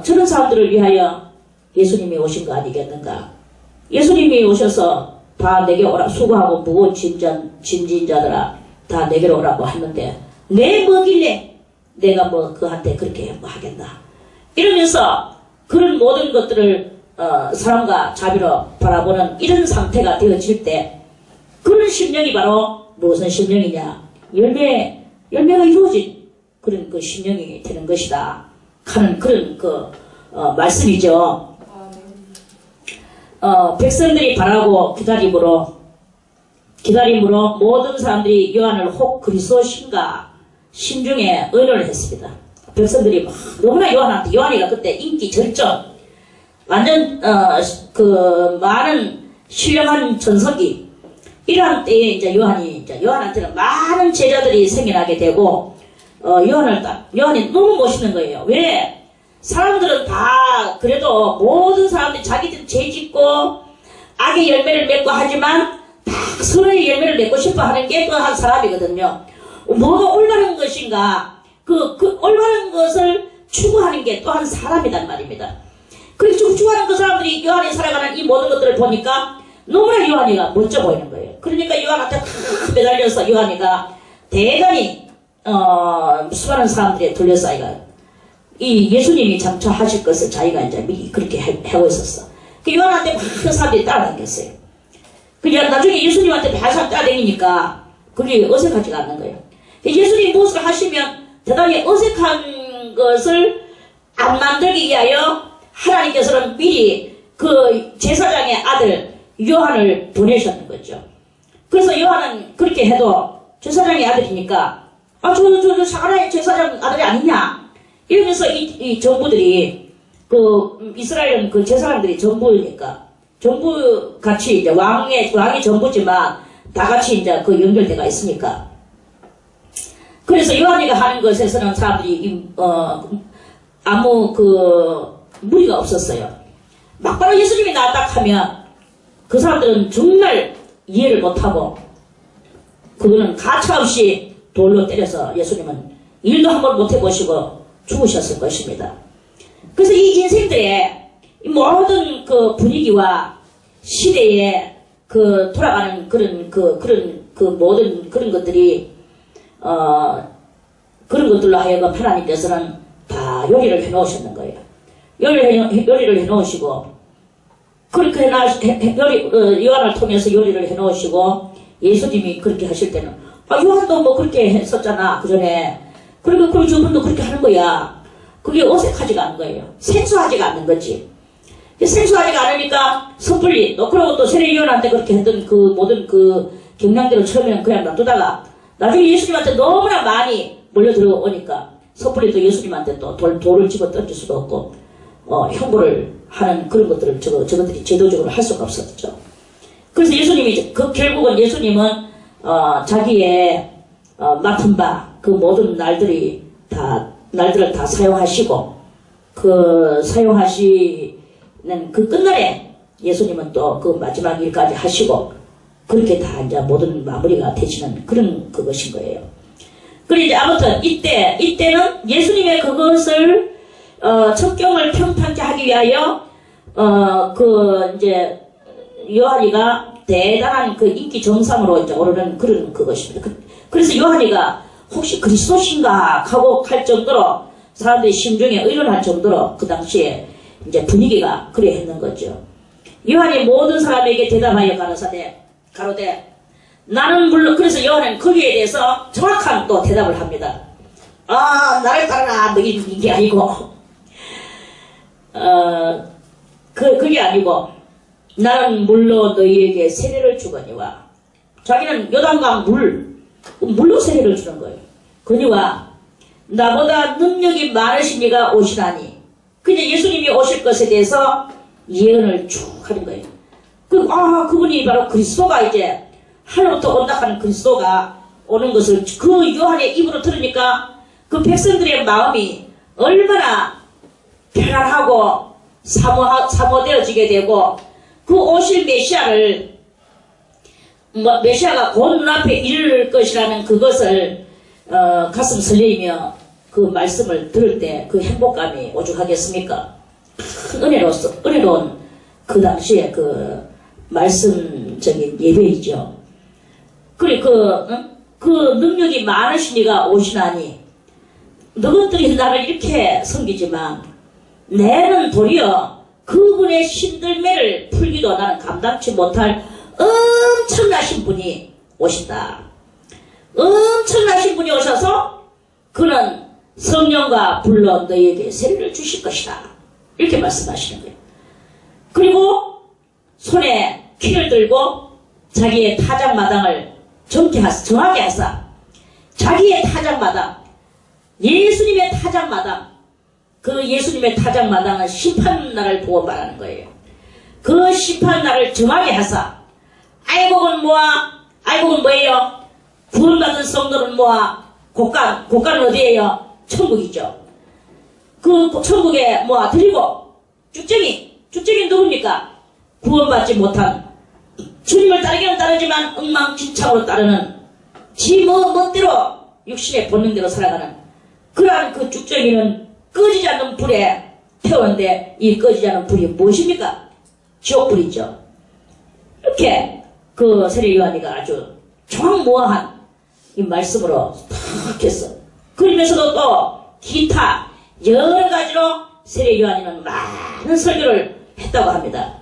저런 사람들을 위하여 예수님이 오신 거 아니겠는가. 예수님이 오셔서 다 내게 오라, 수고하고 무거운 짐진 자들아 다 내게로 오라고 하는데 내 뭐길래 내가 그한테 그렇게 하겠나. 이러면서 그런 모든 것들을 사람과 자비로 바라보는 이런 상태가 되어질 때 그런 심령이 바로 무슨 심령이냐, 열매가 이루어진 그런 그 심령이 되는 것이다 하는 그런 말씀이죠. 백성들이 바라고 기다림으로 모든 사람들이 요한을 혹 그리스도신가 심중에 의논을 했습니다. 백성들이 너무나 요한이가 그때 인기 절정, 완전 많은 신령한 전석이 이러한 때에 이제 요한한테는 많은 제자들이 생겨나게 되고 요한이 너무 멋있는 거예요. 왜? 사람들은 다 그래도 모든 사람들이 자기들 죄 짓고 악의 열매를 맺고 하지만 다 선의 열매를 맺고 싶어 하는 게 그 한 사람이거든요. 뭐가 올바른 것인가, 그 올바른 것을 추구하는 게 또 한 사람이란 말입니다. 그렇게 추구하는 그 사람들이 요한이 살아가는 이 모든 것들을 보니까 너무나 요한이가 멋져 보이는 거예요. 그러니까 요한한테 매달려서 요한이가 대단히 수많은 사람들에 둘러싸이가 이 예수님이 장차하실 것을 자기가 이제 미리 그렇게 하고 있었어. 그 요한한테 그 사람들이 따라다녔어요. 그냥 나중에 예수님한테 발상 따라다니니까 그게 어색하지가 않는 거예요. 예수님이 무엇을 하시면 대단히 어색한 것을 안 만들기 위하여 하나님께서는 미리 그 제사장의 아들 요한을 보내셨는 거죠. 그래서 요한은 그렇게 해도 제사장의 아들이니까 저 사가랴의 제사장 아들이 아니냐 이러면서 이 정부들이 이스라엘은 그 제사장들이 정부니까 정부 같이 이제 왕이 정부지만 다 같이 이제 그 연결대가 있으니까 그래서 요한이가 하는 것에서는 사람들이 아무 무리가 없었어요. 막바로 예수님이 나왔다 하면 그 사람들은 정말 이해를 못하고 그거는 가차없이 돌로 때려서 예수님은 일도 한번 못해보시고 죽으셨을 것입니다. 그래서 이 인생들의 모든 그 분위기와 시대에 돌아가는 그런 모든 그런 것들이 그런 것들로 하여금 하나님께서는 다 요리를 해놓으셨는 거예요. 요리를 해놓으시고 그렇게 요한을 통해서 요리를 해놓으시고 예수님이 그렇게 하실 때는 요한도 그렇게 했었잖아 그전에. 그리고 저분도 그렇게 하는 거야. 그게 어색하지가 않은 거예요. 생소하지가 않는 거지. 생소하지가 않으니까 섣불리 그러고 또 세례 요한한테 그렇게 했던 그 모든 그 경향대로 처음에는 그냥 놔두다가 나중에 예수님한테 너무나 많이 몰려 들어오니까 섣불리 또 예수님한테 또 돌을 집어 던질 수도 없고, 형벌을 하는 그런 것들을 저것들이 제도적으로 할 수가 없었죠. 그래서 예수님이, 결국은 예수님은, 자기의, 맡은 바, 그 모든 날들을 다 사용하시고, 사용하시는 그 끝날에 예수님은 또 그 마지막 일까지 하시고, 그렇게 다 이제 모든 마무리가 되시는 그런 그것인 거예요. 그리고 이제 아무튼 이때는 예수님의 그것을 첩경을 평탄케 하기 위하여 이제 요한이가 대단한 그 인기 정상으로 이제 오르는 그런 그것입니다. 그래서 요한이가 혹시 그리스도신가 하고 할 정도로 사람들이 심중에 의논할 정도로 그 당시에 이제 분위기가 그래 했는 거죠. 요한이 모든 사람에게 대답하여 가로되 나는 물론, 그래서 요한은 거기에 대해서 정확한 또 대답을 합니다. 나를 따르라 이게 아니고 그게 아니고 나는 물로 너희에게 세례를 주거니와, 자기는 요단강 물로 세례를 주는 거예요. 그니와 나보다 능력이 많으신 이가 오시라니. 그냥 예수님이 오실 것에 대해서 예언을 쭉 하는 거예요. 그분이 바로 그리스도가 이제 하늘부터 온다 하는 그리스도가 오는 것을 그 요한의 입으로 들으니까 그 백성들의 마음이 얼마나 편안하고 사모되어지게 되고, 그 오실 메시아가 곧 눈앞에 이를 것이라는 그것을 가슴 설레이며 그 말씀을 들을 때 그 행복감이 오죽하겠습니까? 큰 은혜로운 그 당시에 그 말씀적인 예배이죠. 그리고 그 능력이 많으신 이가 오시나니, 너희들이 나를 이렇게 섬기지만 내는 도리어 그분의 신들매를 풀기도 나는 감당치 못할 엄청나신 분이 오신다. 엄청나신 분이 오셔서 그는 성령과 불로 너희에게 세례를 주실 것이다. 이렇게 말씀하시는 거예요. 그리고 손에 키를 들고 자기의 타작마당을 정하게 하사, 자기의 타작마당, 예수님의 타작마당, 그 예수님의 타작마당은 심판날을 보고 말하는 거예요. 그 심판날을 정하게 하사, 알곡은 뭐예요? 구원받은 성도는 뭐야? 곡간은 어디예요? 천국이죠. 그 천국에 드리고, 쭉정이 누굽니까? 구원받지 못한, 주님을 따르기는 따르지만 엉망진창으로 따르는, 지 멋대로 육신의 본능대로 살아가는 그러한 그 쭉정이는 꺼지지 않는 불에 태우는데, 이 꺼지지 않는 불이 무엇입니까? 지옥불이죠. 이렇게 그 세례 요한이가 아주 정확무화한 이 말씀으로 탁 했어. 그러면서도 또 기타 여러 가지로 세례 요한이는 많은 설교를 했다고 합니다.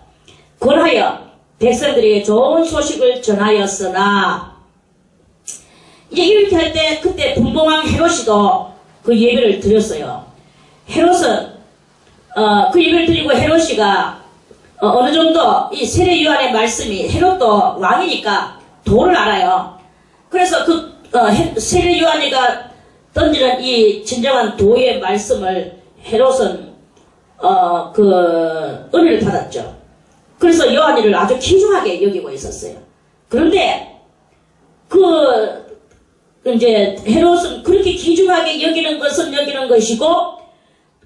권하여 백성들에게 좋은 소식을 전하였으나, 이제 이렇게 할 때 그때 분봉왕 헤롯이도 그 예배를 드렸어요. 헤롯은 그 예배를 드리고 헤롯이가 어느 정도 이 세례 요한의 말씀이, 헤롯도 왕이니까 도를 알아요. 그래서 그 세례 요한이가 던지는 이 진정한 도의 말씀을 헤롯은 그 은혜를 받았죠. 그래서 요한이를 아주 귀중하게 여기고 있었어요. 그런데 이제 헤롯은 그렇게 귀중하게 여기는 것이고,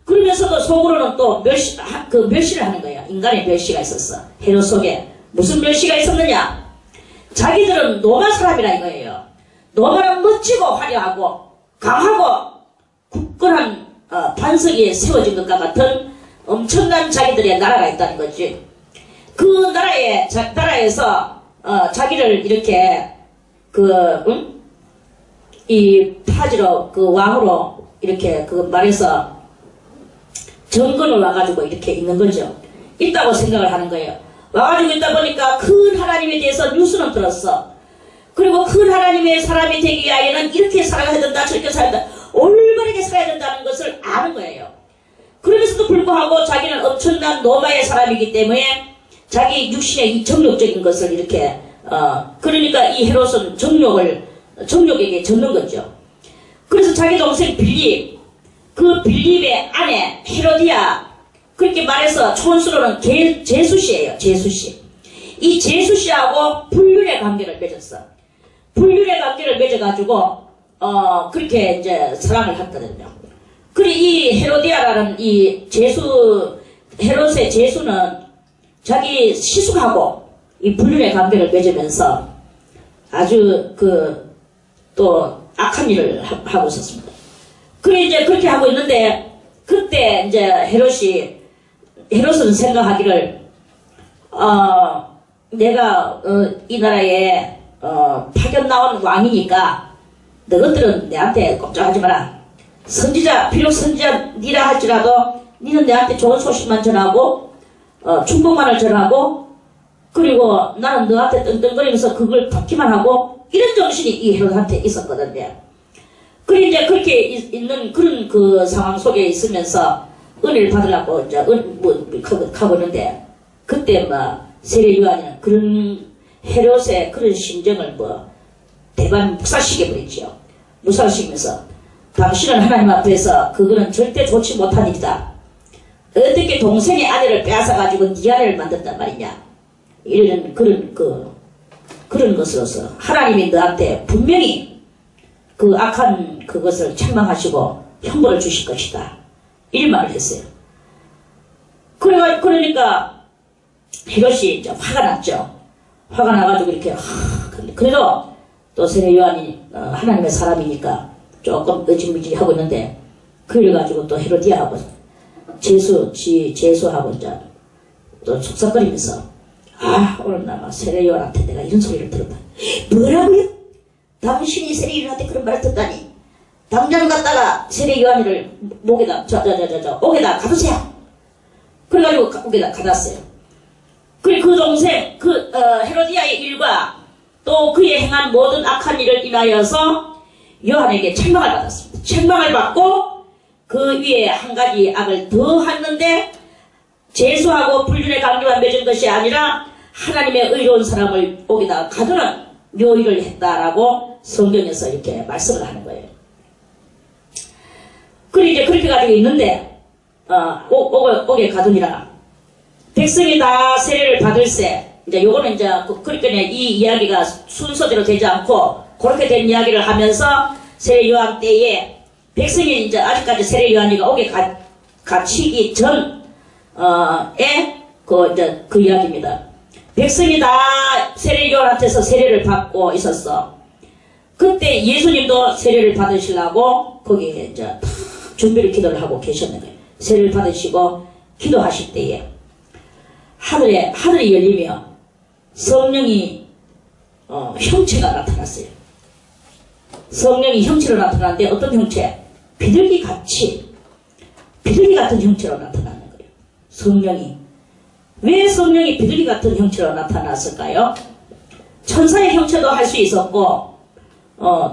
그러면서도 속으로는 또 멸시를 하는 거예요. 인간의 멸시가 있었어. 헤롯 속에 무슨 멸시가 있었느냐? 자기들은 로마 사람이라 이거예요. 로마는 멋지고 화려하고 강하고 굳건한 반석이 세워진 것과 같은 엄청난 자기들의 나라가 있다는 거지. 그 나라에서 자기를 이렇게 이 파지로 그 왕으로 이렇게 그 말해서 정권을 와가지고 이렇게 있는 거죠. 있다고 생각을 하는 거예요. 와가지고 있다 보니까 큰 하나님에 대해서 뉴스는 들었어. 그리고 큰 하나님의 사람이 되기 위하여는 이렇게 살아야 된다, 저렇게 살아야 된다, 올바르게 살아야 된다는 것을 아는 거예요. 그러면서도 불구하고 자기는 엄청난 로마의 사람이기 때문에 자기 육신의 이 정욕적인 것을 이렇게 그러니까 이 헤롯은 정욕에게 젖는 거죠. 그래서 자기 동생 빌립, 그 빌립의 아내 헤로디아, 그렇게 말해서 촌수로는 제수씨예요. 제수씨. 이 제수씨하고 불륜의 관계를 맺었어. 불륜의 관계를 맺어가지고 그렇게 이제 사랑을 했거든요. 그리고 이 헤로디아라는 이 헤롯의 제수는 자기 시숙하고 이 불륜의 관계를 맺으면서 아주 또 악한 일을 하고 있었습니다. 그래 이제 그렇게 하고 있는데 그때 이제 헤롯은 생각하기를 내가 이 나라에 파견 나온 왕이니까 너희들은 내한테 걱정하지 마라. 비록 선지자 니라 할지라도 니는 내한테 좋은 소식만 전하고 축복만을 전하고 그리고 나는 너한테 떵떵거리면서 그걸 받기만 하고 이런 정신이 이 헤롯한테 있었거든요. 그리고 이제 그렇게 있는 그런 그 상황 속에 있으면서 은혜를 받으려고 이제 하고 있는데 그때 세례 요한은 그런 헤롯의 그런 심정을 대반 묵살시켜버리지요. 묵살시키면서 당신은 하나님 앞에서 그거는 절대 좋지 못한 일이다. 어떻게 동생의 아내를 빼앗아가지고 네 아내를 만든단 말이냐. 이런 그런 것으로서 하나님이 너한테 분명히 그 악한 그것을 책망하시고 형벌을 주실 것이다. 이런 말을 했어요. 그러니까 헤롯이 이제 화가 났죠. 화가 나가지고 이렇게 그래도 또 세례 요한이 하나님의 사람이니까 조금 의지무지하고 있는데 그래가지고 또 헤로디아하고 제수하고 이제 또 속삭거리면서 오늘 나 세례 요한한테 내가 이런 소리를 들었다. 뭐라고요? 당신이 세례 요한한테 그런 말을 듣다니. 당장 갔다가 세례 요한이를 목에다 옥에다 가두세요. 그래가지고 옥에다 가뒀어요. 그리고 그 동생 헤로디아의 일과 또 그의 행한 모든 악한 일을 인하여서 요한에게 책망을 받았습니다. 책망을 받고 그 위에 한 가지 악을 더 했는데 제수하고 불륜의 관계만 맺은 것이 아니라 하나님의 의로운 사람을 옥에다 가두는 묘일을 했다라고 성경에서 이렇게 말씀을 하는 거예요. 그리고 이제 그렇게 가지고 있는데 옥에 가두니라 백성이 다 세례를 받을세. 이제 요거는 이제 그러니까 이 이야기가 순서대로 되지 않고 그렇게 된 이야기를 하면서 세례 요한 때에 백성이 이제 아직까지 세례 요한이가 옥에 갇히기 전에 그 이야기입니다. 백성이 다 세례 요한한테서 세례를 받고 있었어. 그때 예수님도 세례를 받으시려고 거기에 이제 준비를 기도를 하고 계셨는 거예요. 세례를 받으시고 기도하실 때에 하늘이 열리며 성령이 형체가 나타났어요. 성령이 형체로 나타났는데 어떤 형체? 비둘기 같은 형체로 나타나는 거예요. 성령이. 왜 성령이 비둘기 같은 형체로 나타났을까요? 천사의 형체도 할 수 있었고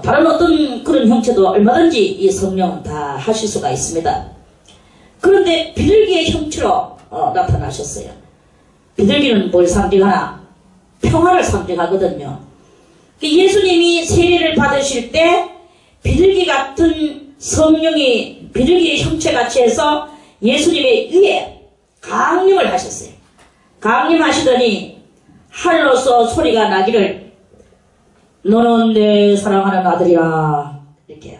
다른 어떤 그런 형체도 얼마든지 이 성령은 다 하실 수가 있습니다. 그런데 비둘기의 형체로 나타나셨어요. 비둘기는 뭘 상징하나? 평화를 상징하거든요. 예수님이 세례를 받으실 때 비둘기 같은 성령이 비둘기의 형체같이 해서 예수님의 위에 강림을 하셨어요. 강림하시더니 하늘로서 소리가 나기를 너는 내 사랑하는 아들이라 이렇게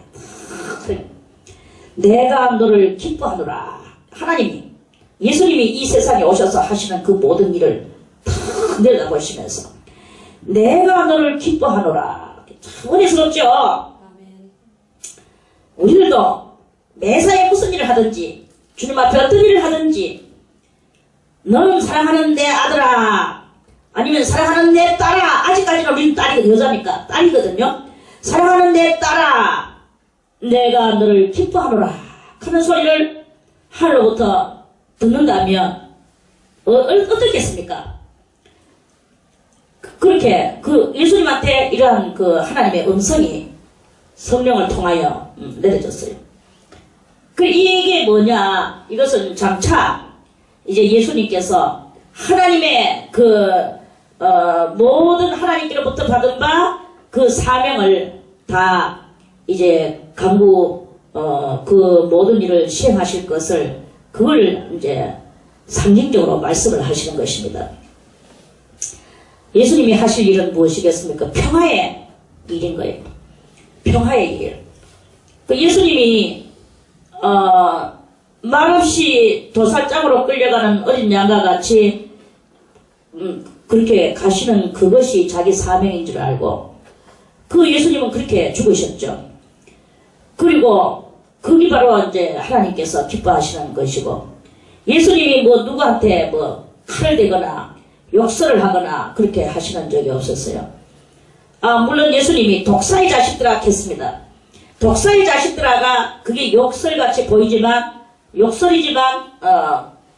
내가 너를 기뻐하노라. 하나님이 예수님이 이 세상에 오셔서 하시는 그 모든 일을 다 내려다보시면서 내가 너를 기뻐하노라. 참 은혜스럽죠. 우리들도 매사에 무슨 일을 하든지 주님 앞에 어떤 일을 하든지 너는 사랑하는 내 아들아 아니면 사랑하는 내 딸아. 아직까지는 우리는 여자니까 딸이거든요. 사랑하는 내 딸아 내가 너를 기뻐하노라 하는 소리를 하늘로부터 듣는다면 어떻겠습니까? 그렇게 예수님한테 이러한 하나님의 음성이 성령을 통하여 내려졌어요. 이게 뭐냐? 이것은 장차 이제 예수님께서 하나님의 모든 하나님께로부터 받은 바 그 사명을 다 이제 강구 그 모든 일을 시행하실 것을, 그걸 이제 상징적으로 말씀을 하시는 것입니다. 예수님이 하실 일은 무엇이겠습니까? 평화의 일인 거예요. 평화의 일. 그 예수님이 말없이 도살장으로 끌려가는 어린 양과 같이 그렇게 가시는 그것이 자기 사명인 줄 알고, 그 예수님은 그렇게 죽으셨죠. 그리고 그게 바로 이제 하나님께서 기뻐하시는 것이고, 예수님이 뭐 누구한테 뭐 칼을 대거나 욕설을 하거나 그렇게 하시는 적이 없었어요. 물론 예수님이 독사의 자식들아 했습니다. 독사의 자식들아가 그게 욕설같이 보이지만, 욕설이지만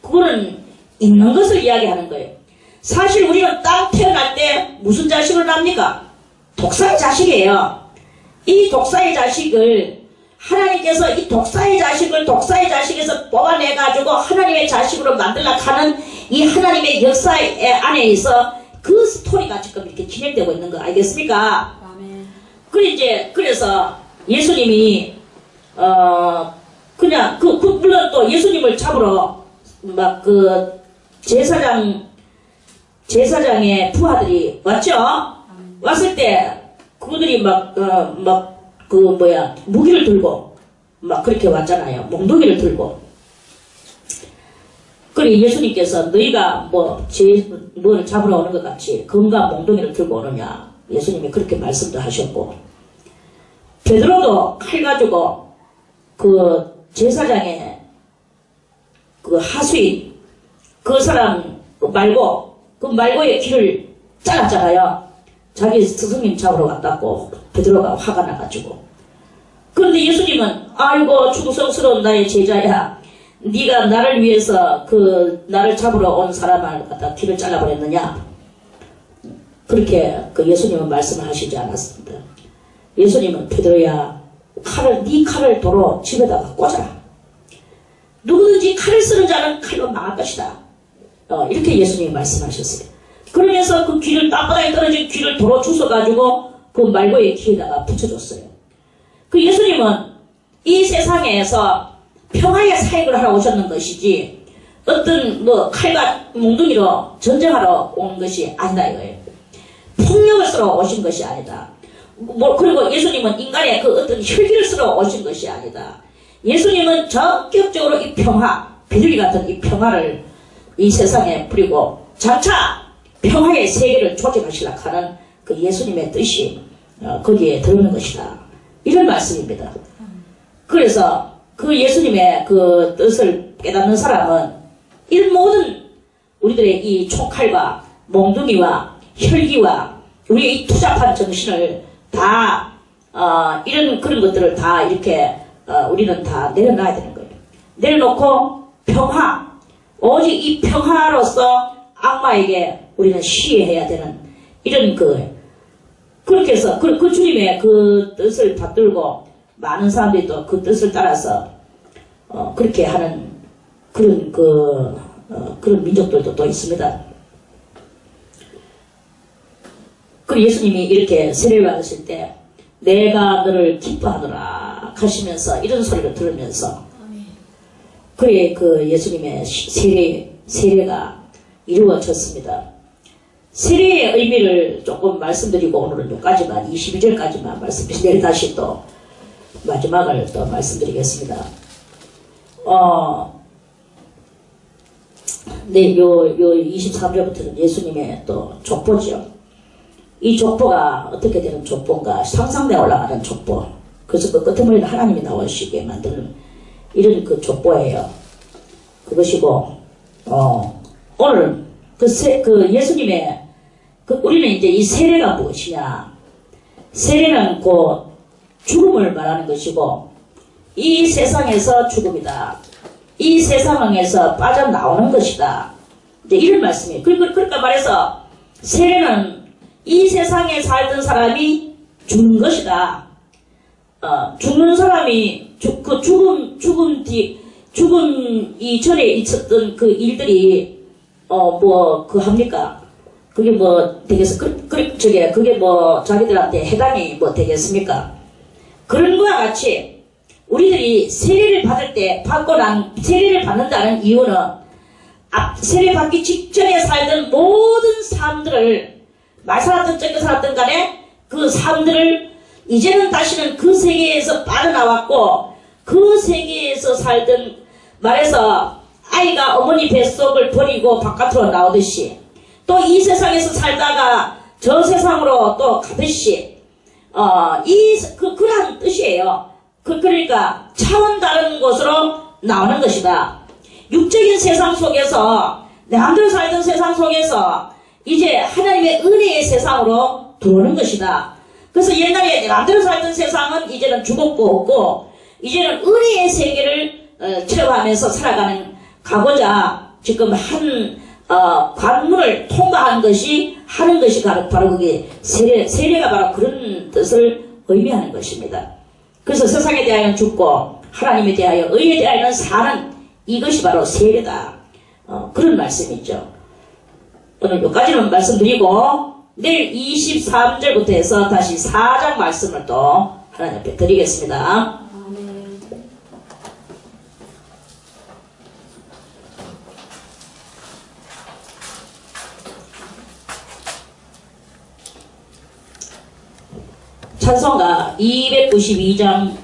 그거는 있는 것을 이야기하는 거예요. 사실 우리는 딱 태어날 때 무슨 자식을 납니까? 독사의 자식이에요. 이 독사의 자식을 하나님께서 이 독사의 자식을 독사의 자식에서 뽑아내가지고 하나님의 자식으로 만들려고 하는 이 하나님의 역사 안에서 그 스토리가 지금 이렇게 진행되고 있는 거 알겠습니까? 아멘. 그래서 예수님이 그냥 물론 또 예수님을 잡으러 막 그 제사장의 부하들이 왔죠? 왔을 때 그들이 무기를 들고 막 그렇게 왔잖아요. 몽둥이를 들고. 그래 예수님께서 너희가 뭘 잡으러 오는 것 같이 금과 몽둥이를 들고 오느냐, 예수님이 그렇게 말씀도 하셨고, 베드로도 칼 가지고 그 제사장의 그 하수인 그 사람 말고 그 말고의 길을 잘랐잖아요. 자기 스승님 잡으러 갔다고 베드로가 화가 나가지고. 그런데 예수님은 아이고 충성스러운 나의 제자야, 네가 나를 위해서 나를 잡으러 온 사람을 갖다 귀를 잘라버렸느냐, 그렇게 그 예수님은 말씀을 하시지 않았습니다. 예수님은 베드로야, 네 칼을 도로 집에다가 꽂아라. 누구든지 칼을 쓰는 자는 칼로 망할 것이다. 이렇게 예수님이 말씀하셨어요. 그러면서 그 귀를 땅바닥에 떨어진 귀를 도로 주워가지고 그 말고의 귀에다가 붙여줬어요. 그 예수님은 이 세상에서 평화의 사역을 하러 오셨는 것이지 어떤 칼과 몽둥이로 전쟁하러 온 것이 아니다 이거예요. 폭력을 쓰러 오신 것이 아니다. 그리고 예수님은 인간의 그 어떤 혈기를 쓰러 오신 것이 아니다. 예수님은 전격적으로 이 평화, 비둘기 같은 이 평화를 이 세상에 뿌리고 장차 평화의 세계를 조직하시려고 하는 그 예수님의 뜻이 거기에 들어오는 것이다. 이런 말씀입니다. 그래서 그 예수님의 그 뜻을 깨닫는 사람은 이 모든 우리들의 이 총칼과 몽둥이와 혈기와 우리의 이 투잡한 정신을 다 이런 그런 것들을 다 이렇게 우리는 다 내려놔야 되는 거예요. 내려놓고 평화, 오직 이 평화로서 악마에게 우리는 시해해야 되는 이런 그렇게 해서 그 주님의 그 뜻을 받들고 많은 사람들이 또 그 뜻을 따라서 그렇게 하는 그런 그런 민족들도 또 있습니다. 그 예수님이 이렇게 세례를 받으실 때 내가 너를 기뻐하노라 하시면서 이런 소리를 들으면서 그의 그 예수님의 세례가 이루어졌습니다. 세례의 의미를 조금 말씀드리고 오늘은 여기까지만 22절까지만 말씀드리고 내일 다시 또 마지막을 또 말씀드리겠습니다. 네, 요 23절부터는 예수님의 또 족보죠. 이 족보가 어떻게 되는 족보인가, 상상대 올라가는 족보. 그래서 그 끄트머리는 하나님이 나오시게 만드는 이런 그 족보예요. 그것이고, 오늘 그 예수님의 우리는 이제 이 세례가 무엇이냐. 세례는 곧 죽음을 말하는 것이고, 이 세상에서 죽음이다. 이 세상에서 빠져나오는 것이다. 이제 이런 말씀이에요. 그러니까 말해서 세례는 이 세상에 살던 사람이 죽는 것이다. 죽는 사람이 죽음 이전에 있었던 그 일들이 합니까? 그게 되겠어? 그게 자기들한테 해당이 되겠습니까? 그런 거와 같이 우리들이 세례를 받을 때 세례를 받는다는 이유는 세례 받기 직전에 살던 모든 삶들을 말 살았든 적게 살았든 간에 그 삶들을 이제는 다시는 그 세계에서 빠져나왔고 그 세계에서 살던 말해서 아이가 어머니 뱃속을 버리고 바깥으로 나오듯이 또 이 세상에서 살다가 저 세상으로 또 가듯이 그런 뜻이에요. 그러니까 차원 다른 곳으로 나오는 것이다. 육적인 세상 속에서 내 마음대로 살던 세상 속에서 이제 하나님의 은혜의 세상으로 들어오는 것이다. 그래서 옛날에 내 마음대로 살던 세상은 이제는 죽었고 없고 이제는 은혜의 세계를 체험하면서 가고자 지금 관문을 통과하는 것이 하는 것이 바로 그게 세례가 바로 그런 뜻을 의미하는 것입니다. 그래서 세상에 대하여 죽고 하나님에 대하여 의에 대하여 사는 이것이 바로 세례다. 그런 말씀이죠. 오늘 여기까지는 말씀드리고 내일 23절부터 해서 다시 4장 말씀을 또 하나님 앞에 드리겠습니다. 찬송가 292장